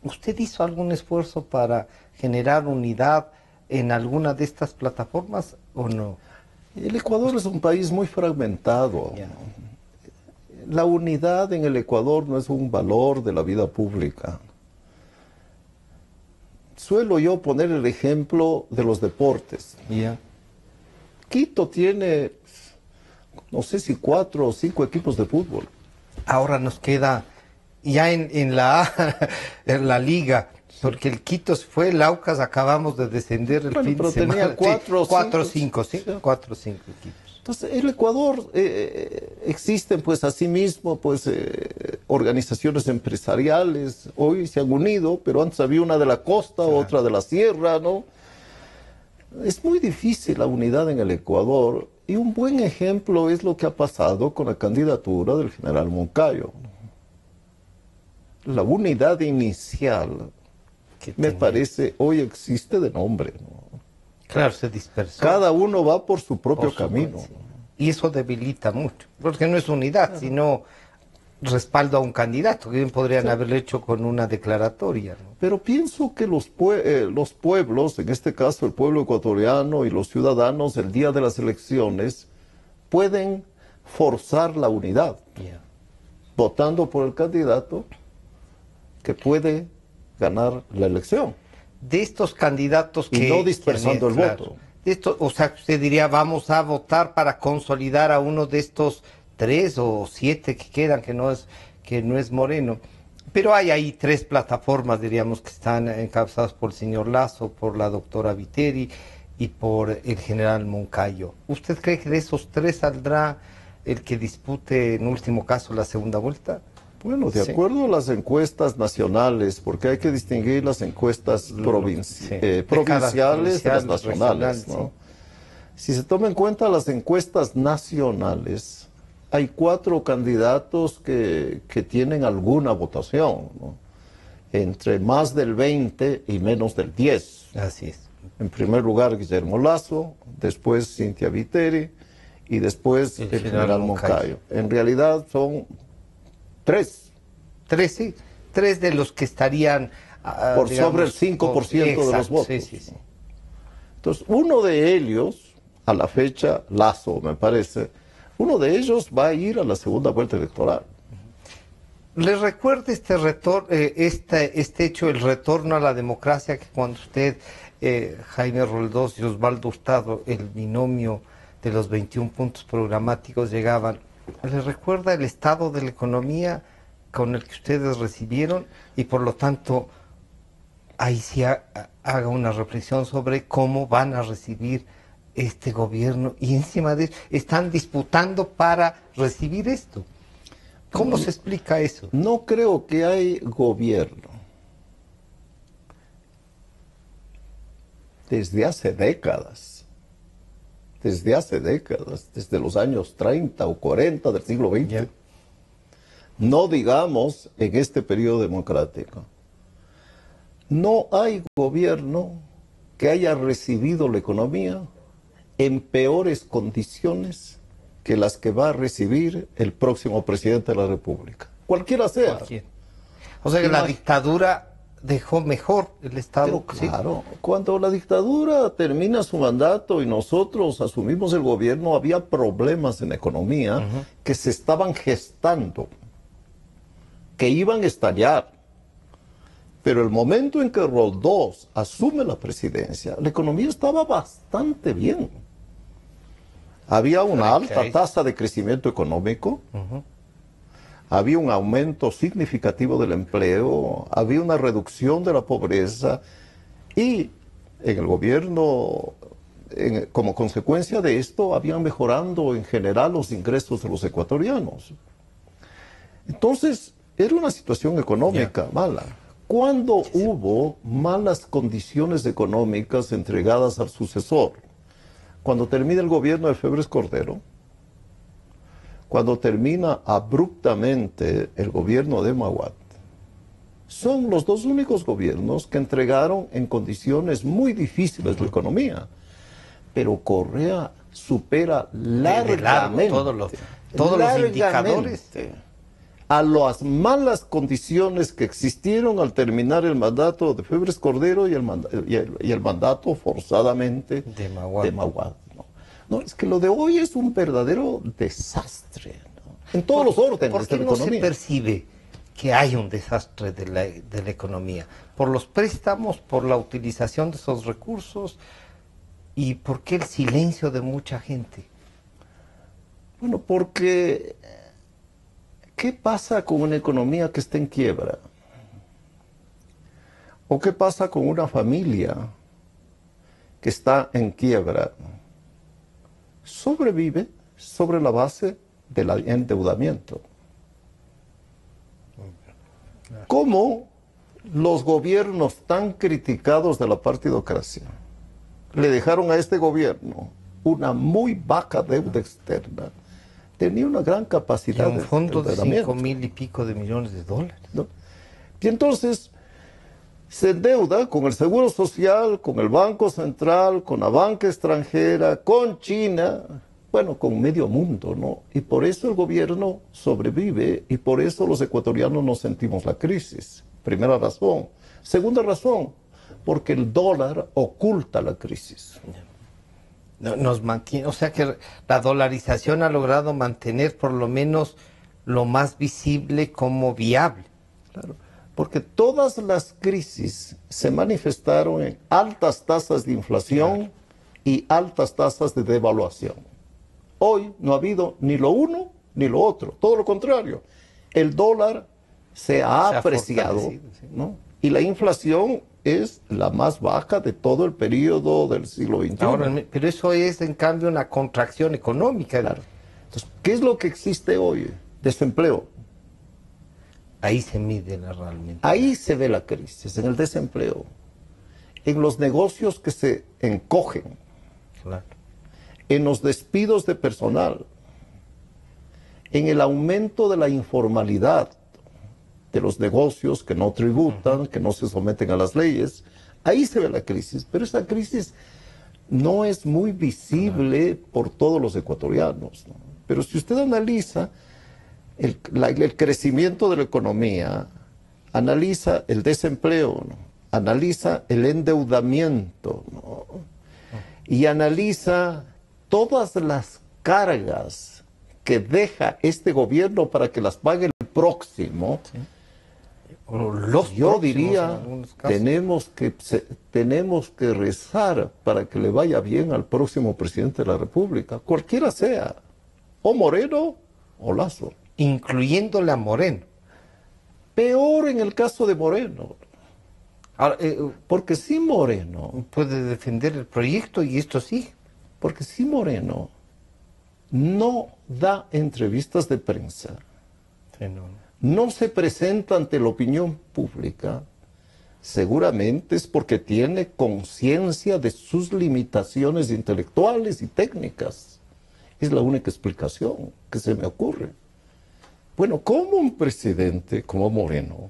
¿Usted hizo algún esfuerzo para generar unidad en alguna de estas plataformas o no? El Ecuador es un país muy fragmentado. Yeah. La unidad en el Ecuador no es un valor de la vida pública. Suelo yo poner el ejemplo de los deportes. Yeah. Quito tiene, no sé si 4 o 5 equipos de fútbol. Ahora nos queda ya en la liga, porque el Quito fue, el Aucas acabamos de descender el fin de semana. Tenía 4 o 5 equipos. Entonces, el Ecuador existen pues asimismo pues organizaciones empresariales, hoy se han unido, pero antes había una de la costa, claro, otra de la sierra, ¿no? Es muy difícil la unidad en el Ecuador, y un buen ejemplo es lo que ha pasado con la candidatura del general Moncayo. La unidad inicial, me parece, hoy existe de nombre, ¿no? Claro, se dispersó. Cada uno va por su propio camino. Y eso debilita mucho, porque no es unidad, claro, sino respaldo a un candidato, que bien podrían haberlo hecho con una declaratoria, ¿no? Pero pienso que los pueblos, en este caso el pueblo ecuatoriano y los ciudadanos, el día de las elecciones, pueden forzar la unidad, votando por el candidato que puede ganar la elección. De estos candidatos que... Y no dispersando el voto. De esto, o sea, usted diría, vamos a votar para consolidar a uno de estos 3 o 7 que quedan, que no es Moreno. Pero hay ahí 3 plataformas, diríamos, que están encabezadas por el señor Lasso, por la doctora Viteri y por el general Moncayo. ¿Usted cree que de esos 3 saldrá el que dispute, en último caso, la segunda vuelta? Bueno, de acuerdo a las encuestas nacionales, porque hay que distinguir las encuestas provinciales de las nacionales, ¿no? Si se toma en cuenta las encuestas nacionales, hay 4 candidatos que tienen alguna votación, ¿no? Entre más del 20 y menos del 10. Así es. En primer lugar, Guillermo Lasso, después Cintia Viteri y después el general Moncayo. En realidad son 3. 3, sí. 3 de los que estarían... por digamos, sobre el 5% de los votos. Sí, sí, sí. Entonces, uno de ellos, a la fecha, Lasso, me parece, uno de ellos va a ir a la segunda vuelta electoral. ¿Les recuerda este hecho, el retorno a la democracia, que cuando usted, Jaime Roldós y Osvaldo Hurtado, el binomio de los 21 puntos programáticos llegaban, ¿les recuerda el estado de la economía con el que ustedes recibieron? Y por lo tanto, ahí sí haga una reflexión sobre cómo van a recibir este gobierno, y encima de eso están disputando para recibir esto. ¿Cómo se explica eso? No creo que hay gobierno desde hace décadas, desde los años 30 o 40 del siglo XX, yeah, no digamos en este periodo democrático, no hay gobierno que haya recibido la economía en peores condiciones que las que va a recibir el próximo presidente de la República, cualquiera sea. O sea que la dictadura dejó mejor el Estado. Claro, ¿sí? Cuando la dictadura termina su mandato y nosotros asumimos el gobierno, había problemas en la economía que se estaban gestando, que iban a estallar. Pero el momento en que Roldós asume la presidencia, la economía estaba bastante bien. Había una alta tasa de crecimiento económico, había un aumento significativo del empleo, había una reducción de la pobreza, y en el gobierno, como consecuencia de esto, habían mejorando en general los ingresos de los ecuatorianos. Entonces, era una situación económica mala. Cuando hubo malas condiciones económicas entregadas al sucesor, cuando termina el gobierno de Febres Cordero, cuando termina abruptamente el gobierno de Maguad. Son los dos únicos gobiernos que entregaron en condiciones muy difíciles la economía. Pero Correa supera largamente, todos los indicadores, a las malas condiciones que existieron al terminar el mandato de Febres Cordero y el mandato forzadamente de Maguad. No, es que lo de hoy es un verdadero desastre, ¿no? En todos los órdenes ¿Por qué de la no economía. se percibe que hay un desastre de la economía? ¿Por los préstamos, por la utilización de esos recursos? ¿Y por qué el silencio de mucha gente? Bueno, porque ¿qué pasa con una economía que está en quiebra? ¿O qué pasa con una familia que está en quiebra? Sobrevive sobre la base del endeudamiento. ¿Cómo los gobiernos tan criticados de la partidocracia le dejaron a este gobierno una muy baja deuda externa? Tenía una gran capacidad de fondo de 5.000 y pico de millones de dólares. ¿No? Y entonces se endeuda con el Seguro Social, con el Banco Central, con la banca extranjera, con China, bueno, con medio mundo, ¿no? Y por eso el gobierno sobrevive y por eso los ecuatorianos no sentimos la crisis. Primera razón. Segunda razón, porque el dólar oculta la crisis. Nos mantiene, o sea que la dolarización ha logrado mantener por lo menos lo más visible como viable. Claro, porque todas las crisis se manifestaron en altas tasas de inflación y altas tasas de devaluación. Hoy no ha habido ni lo uno ni lo otro, todo lo contrario. El dólar se ha apreciado, ¿no? Y la inflación es la más baja de todo el periodo del siglo XXI. Ahora, pero eso es, en cambio, una contracción económica. Claro. Entonces, ¿qué es lo que existe hoy? Desempleo. Ahí se mide realmente. Ahí se ve la crisis, en el desempleo. En los negocios que se encogen. Claro. En los despidos de personal. En el aumento de la informalidad de los negocios que no tributan, que no se someten a las leyes. Ahí se ve la crisis, pero esa crisis no es muy visible por todos los ecuatorianos, ¿no? Pero si usted analiza el crecimiento de la economía, analiza el desempleo, ¿no? Analiza el endeudamiento, ¿no? Y analiza todas las cargas que deja este gobierno para que las pague el próximo. Sí. Yo diría, tenemos que rezar para que le vaya bien al próximo presidente de la República, cualquiera sea, o Moreno o Lazo. Incluyéndole a Moreno. Peor en el caso de Moreno. Ahora, porque si Moreno puede defender el proyecto y esto sí. Porque si Moreno no da entrevistas de prensa, sí, no se presenta ante la opinión pública, seguramente es porque tiene conciencia de sus limitaciones intelectuales y técnicas. Es la única explicación que se me ocurre. Bueno, ¿cómo un presidente como Moreno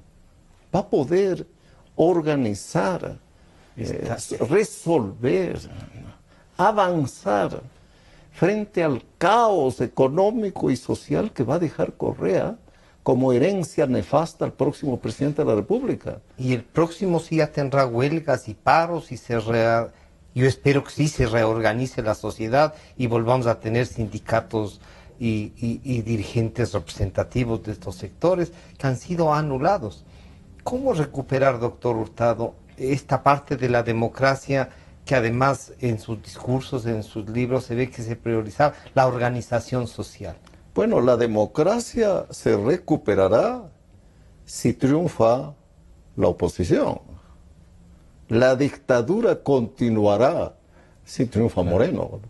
va a poder organizar, resolver, avanzar frente al caos económico y social que va a dejar Correa como herencia nefasta al próximo presidente de la República? Y el próximo sí ya tendrá huelgas y paros y yo espero que sí se reorganice la sociedad y volvamos a tener sindicatos y dirigentes representativos de estos sectores que han sido anulados. ¿Cómo recuperar, doctor Hurtado, esta parte de la democracia que además en sus discursos, en sus libros se ve que se priorizaba la organización social? Bueno, la democracia se recuperará si triunfa la oposición. La dictadura continuará si triunfa Moreno.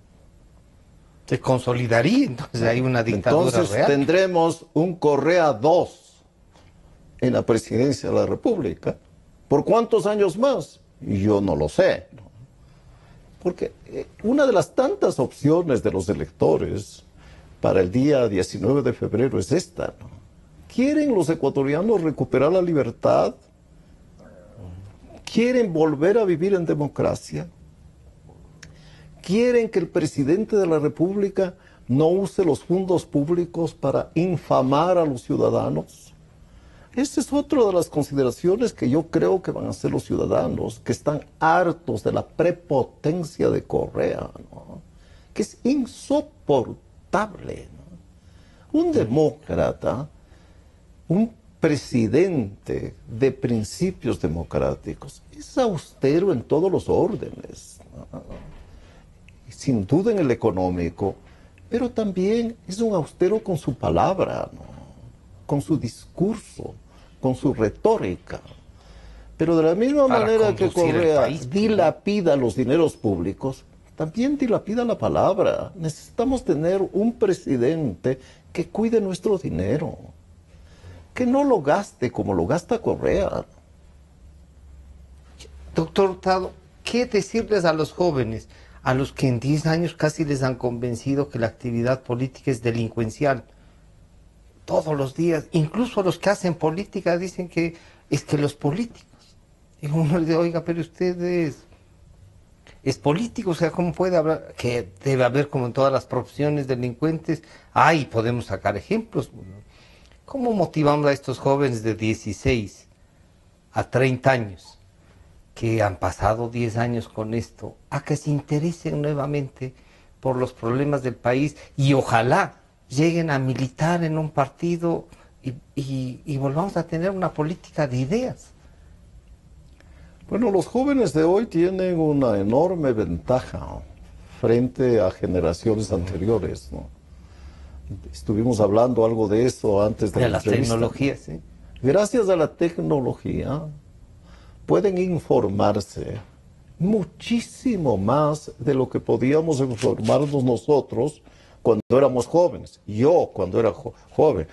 Se consolidaría, entonces hay una dictadura entonces, real. Tendremos un Correa II en la presidencia de la República. ¿Por cuántos años más? Yo no lo sé. Porque una de las tantas opciones de los electores para el día 19 de febrero es esta, ¿no? ¿Quieren los ecuatorianos recuperar la libertad? ¿Quieren volver a vivir en democracia? ¿Quieren que el presidente de la República no use los fondos públicos para infamar a los ciudadanos? Esta es otra de las consideraciones que yo creo que van a hacer los ciudadanos, que están hartos de la prepotencia de Correa, ¿no? Que es insoportable, ¿no? Un demócrata, un presidente de principios democráticos, es austero en todos los órdenes, ¿no? Sin duda en el económico, pero también es un austero con su palabra, ¿no? Con su discurso, con su retórica. Pero de la misma manera que Correa dilapida los dineros públicos, también dilapida la palabra. Necesitamos tener un presidente que cuide nuestro dinero, que no lo gaste como lo gasta Correa. Doctor Hurtado, ¿qué decirles a los jóvenes, a los que en 10 años casi les han convencido que la actividad política es delincuencial? Todos los días, incluso los que hacen política dicen que es que los políticos. Y uno le dice, oiga, pero usted es político, o sea, ¿cómo puede hablar? Que debe haber, como en todas las profesiones, delincuentes. Ay, podemos sacar ejemplos. ¿Cómo motivamos a estos jóvenes de 16 a 30 años, que han pasado 10 años con esto, a que se interesen nuevamente por los problemas del país y ojalá lleguen a militar en un partido y volvamos a tener una política de ideas? Bueno, los jóvenes de hoy tienen una enorme ventaja frente a generaciones anteriores, ¿no? Estuvimos hablando algo de eso antes de la las tecnologías, ¿sí? Gracias a la tecnología pueden informarse muchísimo más de lo que podíamos informarnos nosotros cuando éramos jóvenes. Yo cuando era joven.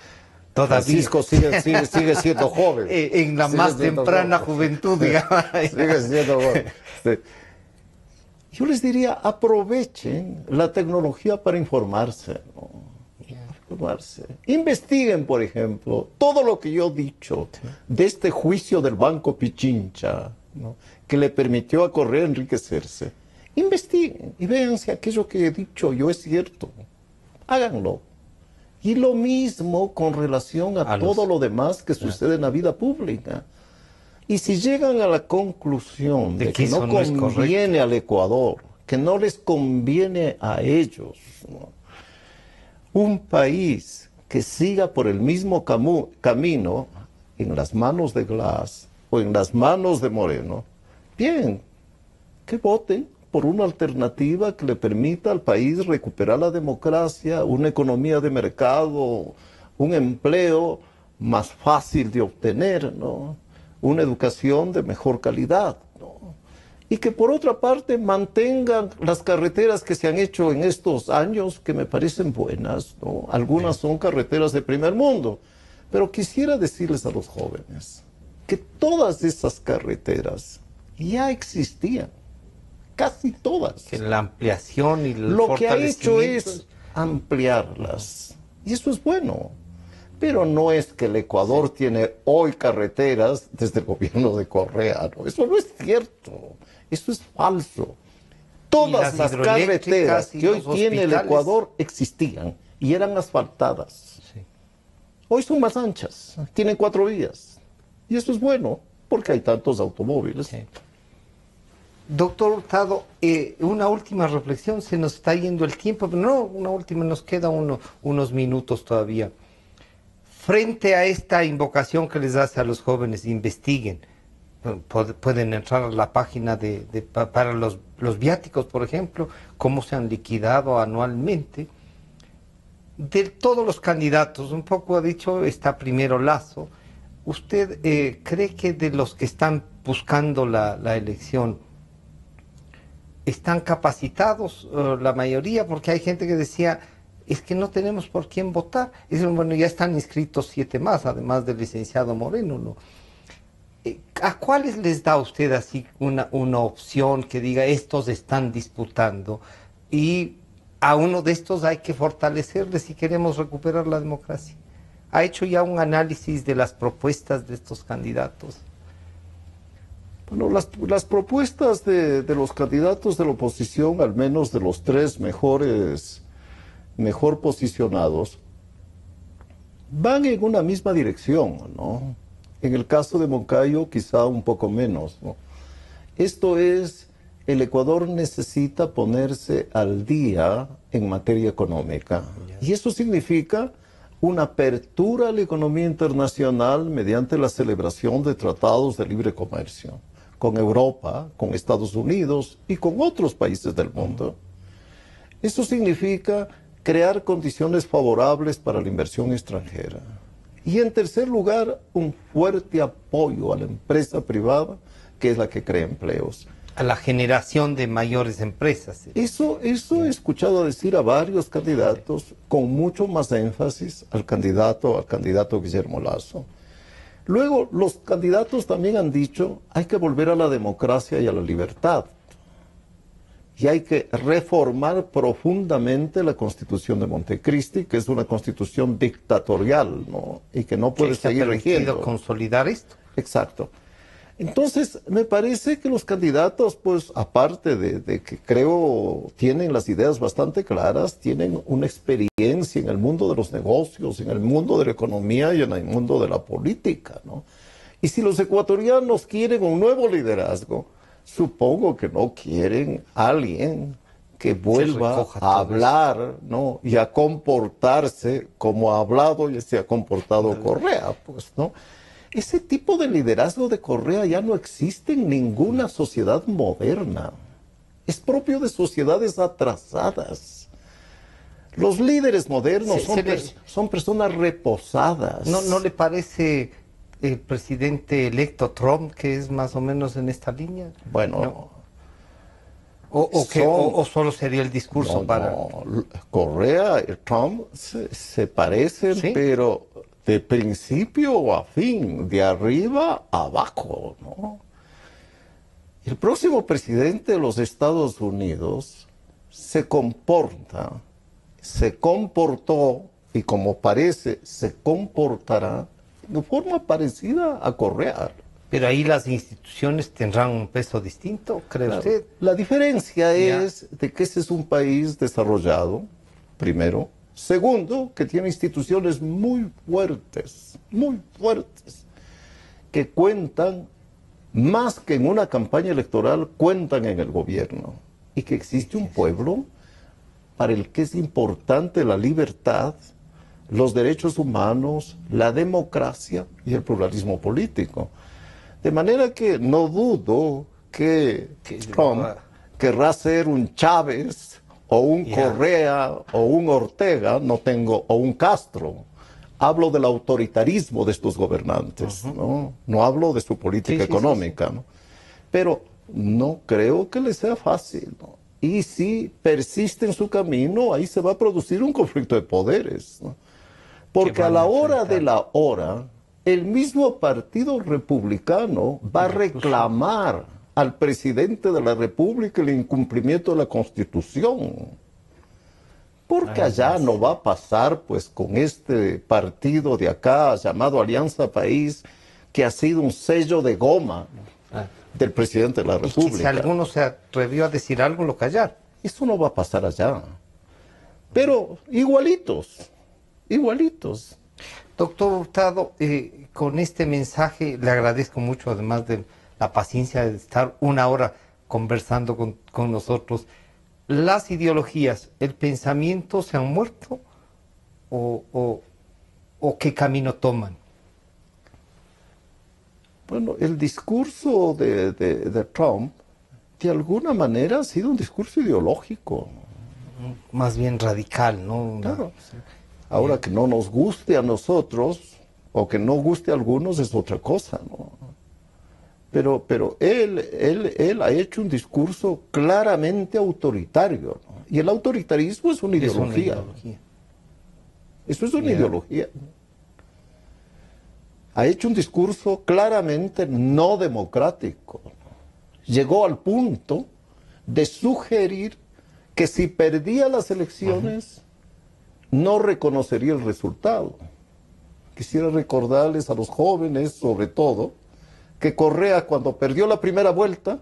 Todavía. Francisco sigue siendo joven. En la más temprana juventud, digamos. Sigue siendo joven. Sí. Yo les diría, aprovechen la tecnología para informarse, ¿no? Informarse. Investiguen, por ejemplo, todo lo que yo he dicho de este juicio del Banco Pichincha, ¿no? Que le permitió a Correa enriquecerse. Investiguen y vean si aquello que he dicho yo es cierto. Háganlo. Y lo mismo con relación a todo lo demás que sucede en la vida pública. Y si llegan a la conclusión de que no conviene al Ecuador, que no les conviene a ellos, ¿no? Un país que siga por el mismo camino en las manos de Glass o en las manos de Moreno, bien, que voten por una alternativa que le permita al país recuperar la democracia, una economía de mercado, un empleo más fácil de obtener, ¿no? Una educación de mejor calidad, ¿no? Y que por otra parte mantengan las carreteras que se han hecho en estos años, que me parecen buenas, ¿no? Algunas son carreteras de primer mundo, pero quisiera decirles a los jóvenes que todas esas carreteras ya existían. Casi todas. Que la ampliación y el lo que ha hecho fortalecimiento es ampliarlas. Y eso es bueno. Pero no es que el Ecuador tiene hoy carreteras desde el gobierno de Correa, ¿no? Eso no es cierto. Eso es falso. Todas las carreteras que hoy tiene el Ecuador existían y eran asfaltadas. Sí. Hoy son más anchas, tienen 4 vías. Y eso es bueno, porque hay tantos automóviles. Sí. Doctor Hurtado, una última reflexión, se nos está yendo el tiempo, pero no, una última, nos queda unos minutos todavía. Frente a esta invocación que les hace a los jóvenes, investiguen, pueden entrar a la página para los viáticos, por ejemplo, cómo se han liquidado anualmente. De todos los candidatos, un poco ha dicho, está primero Lasso. ¿Usted cree que de los que están buscando la elección, están capacitados la mayoría? Porque hay gente que decía, es que no tenemos por quién votar. Y dicen, bueno, ya están inscritos 7 más, además del licenciado Moreno, ¿no? ¿A cuáles les da usted así una opción que diga, estos están disputando? Y a uno de estos hay que fortalecerle si queremos recuperar la democracia. ¿Ha hecho ya un análisis de las propuestas de estos candidatos? Bueno, las propuestas de los candidatos de la oposición, al menos de los tres mejor posicionados, van en una misma dirección, ¿no? En el caso de Moncayo, quizá un poco menos, ¿no? Esto es, el Ecuador necesita ponerse al día en materia económica. Y eso significa una apertura a la economía internacional mediante la celebración de tratados de libre comercio con Europa, con Estados Unidos y con otros países del mundo. Eso significa crear condiciones favorables para la inversión extranjera. Y en tercer lugar, un fuerte apoyo a la empresa privada, que es la que crea empleos. A la generación de mayores empresas. Eso he escuchado decir a varios candidatos, con mucho más énfasis al candidato Guillermo Lasso. Luego, los candidatos también han dicho, hay que volver a la democracia y a la libertad. Y hay que reformar profundamente la Constitución de Montecristi, que es una constitución dictatorial, ¿no? Y que no puede seguir rigiendo. Consolidar esto. Exacto. Entonces, me parece que los candidatos, pues, aparte de que creo tienen las ideas bastante claras, tienen una experiencia en el mundo de los negocios, en el mundo de la economía y en el mundo de la política, ¿no? Y si los ecuatorianos quieren un nuevo liderazgo, supongo que no quieren a alguien que vuelva a hablar, ¿no? Y a comportarse como ha hablado y se ha comportado Correa, pues, ¿no? Ese tipo de liderazgo de Correa ya no existe en ninguna sociedad moderna. Es propio de sociedades atrasadas. Los líderes modernos son personas reposadas. ¿No le parece el presidente electo Trump que es más o menos en esta línea? Bueno... ¿No? ¿O solo sería el discurso para...? No. Correa y Trump se parecen, ¿sí? Pero de principio a fin, de arriba a abajo, ¿no? El próximo presidente de los Estados Unidos se comportó y como parece se comportará de forma parecida a Correa. Pero ahí las instituciones tendrán un peso distinto, ¿cree usted? La diferencia es de que ese es un país desarrollado, primero. Segundo, que tiene instituciones muy fuertes, que cuentan, más que en una campaña electoral, cuentan en el gobierno. Y que existe un pueblo para el que es importante la libertad, los derechos humanos, la democracia y el pluralismo político. De manera que no dudo que Trump querrá ser un Chávez o un Correa o un Ortega, o un Castro. Hablo del autoritarismo de estos gobernantes, ¿no? No hablo de su política económica, ¿no? Pero no creo que les sea fácil, ¿no? Y si persiste en su camino, ahí se va a producir un conflicto de poderes, ¿no? Porque a la hora de la hora, el mismo Partido Republicano va a reclamar al presidente de la República el incumplimiento de la Constitución. Porque allá no va a pasar, pues, con este partido de acá, llamado Alianza País, que ha sido un sello de goma del presidente de la República. Y si alguno se atrevió a decir algo, lo callar. Eso no va a pasar allá. Pero igualitos. Doctor Hurtado, con este mensaje le agradezco mucho, además de la paciencia de estar una hora conversando con nosotros. ¿Las ideologías, el pensamiento se han muerto o qué camino toman? Bueno, el discurso de Trump, de alguna manera, ha sido un discurso ideológico. Más bien radical, ¿no? Claro. Ahora, que no nos guste a nosotros o que no guste a algunos es otra cosa, ¿no? Pero él ha hecho un discurso claramente autoritario, ¿no? Y el autoritarismo es una ideología. Eso es una ideología. Ha hecho un discurso claramente no democrático. Llegó al punto de sugerir que si perdía las elecciones, no reconocería el resultado. Quisiera recordarles a los jóvenes, sobre todo, que Correa, cuando perdió la primera vuelta,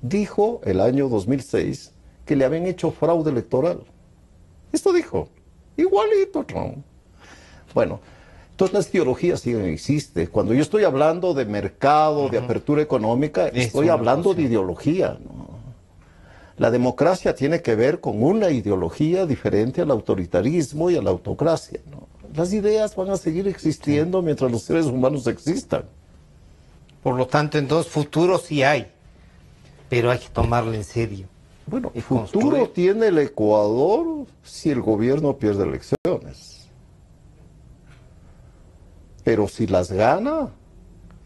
dijo el año 2006 que le habían hecho fraude electoral. Esto dijo, igualito Trump. Bueno, todas las ideologías sí existen. Cuando yo estoy hablando de mercado, de apertura económica, estoy hablando de ideología, ¿no? La democracia tiene que ver con una ideología diferente al autoritarismo y a la autocracia, ¿no? Las ideas van a seguir existiendo mientras los seres humanos existan. Por lo tanto, entonces, futuro sí hay, pero hay que tomarlo en serio. Bueno, el futuro tiene el Ecuador si el gobierno pierde elecciones. Pero si las gana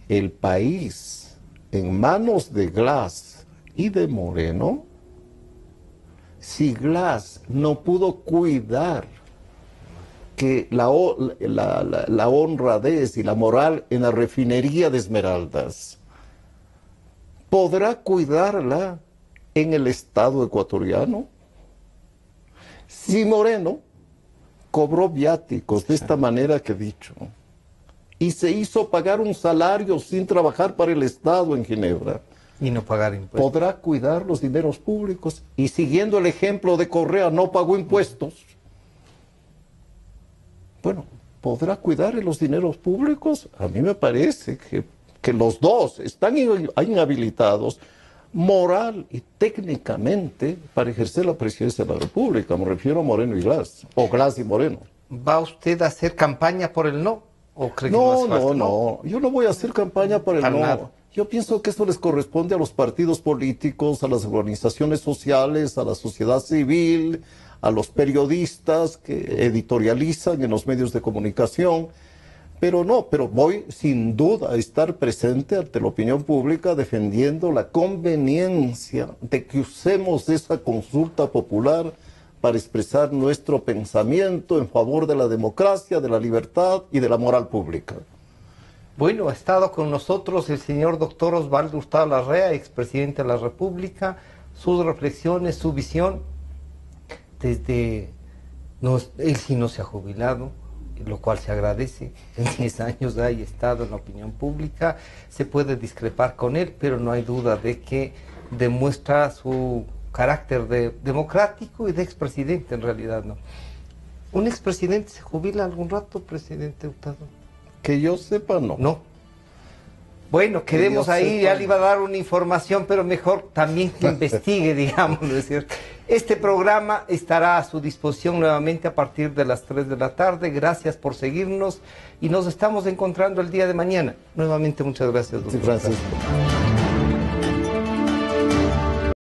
el país en manos de Glass y de Moreno, si Glass no pudo cuidar que la honradez y la moral en la refinería de Esmeraldas, ¿podrá cuidarla en el Estado ecuatoriano? Si Moreno cobró viáticos de esta manera que he dicho y se hizo pagar un salario sin trabajar para el Estado en Ginebra, y no pagar impuestos, ¿podrá cuidar los dineros públicos? Y siguiendo el ejemplo de Correa, no pagó impuestos. Bueno, ¿podrá cuidar los dineros públicos? A mí me parece que los dos están inhabilitados moral y técnicamente para ejercer la presidencia de la República. Me refiero a Moreno y Glass, o Glass y Moreno. ¿Va usted a hacer campaña por el no? ¿O cree que No, yo no voy a hacer campaña por el no. Nada. Yo pienso que esto les corresponde a los partidos políticos, a las organizaciones sociales, a la sociedad civil, a los periodistas que editorializan en los medios de comunicación. Pero voy sin duda a estar presente ante la opinión pública defendiendo la conveniencia de que usemos esa consulta popular para expresar nuestro pensamiento en favor de la democracia, de la libertad y de la moral pública. Bueno, ha estado con nosotros el señor doctor Osvaldo Hurtado Larrea, expresidente de la República, sus reflexiones, su visión, él sí no se ha jubilado, lo cual se agradece. En 10 años ha estado en la opinión pública, se puede discrepar con él, pero no hay duda de que demuestra su carácter democrático y de expresidente en realidad, ¿no? ¿Un expresidente se jubila algún rato, presidente Hurtado? Que yo sepa, no. No. Bueno, quedemos ahí, ya le iba a dar una información, pero mejor también que investigue, digamos, ¿no es cierto? Este programa estará a su disposición nuevamente a partir de las 3 de la tarde. Gracias por seguirnos y nos estamos encontrando el día de mañana. Nuevamente, muchas gracias, doctor. Sí, Francisco.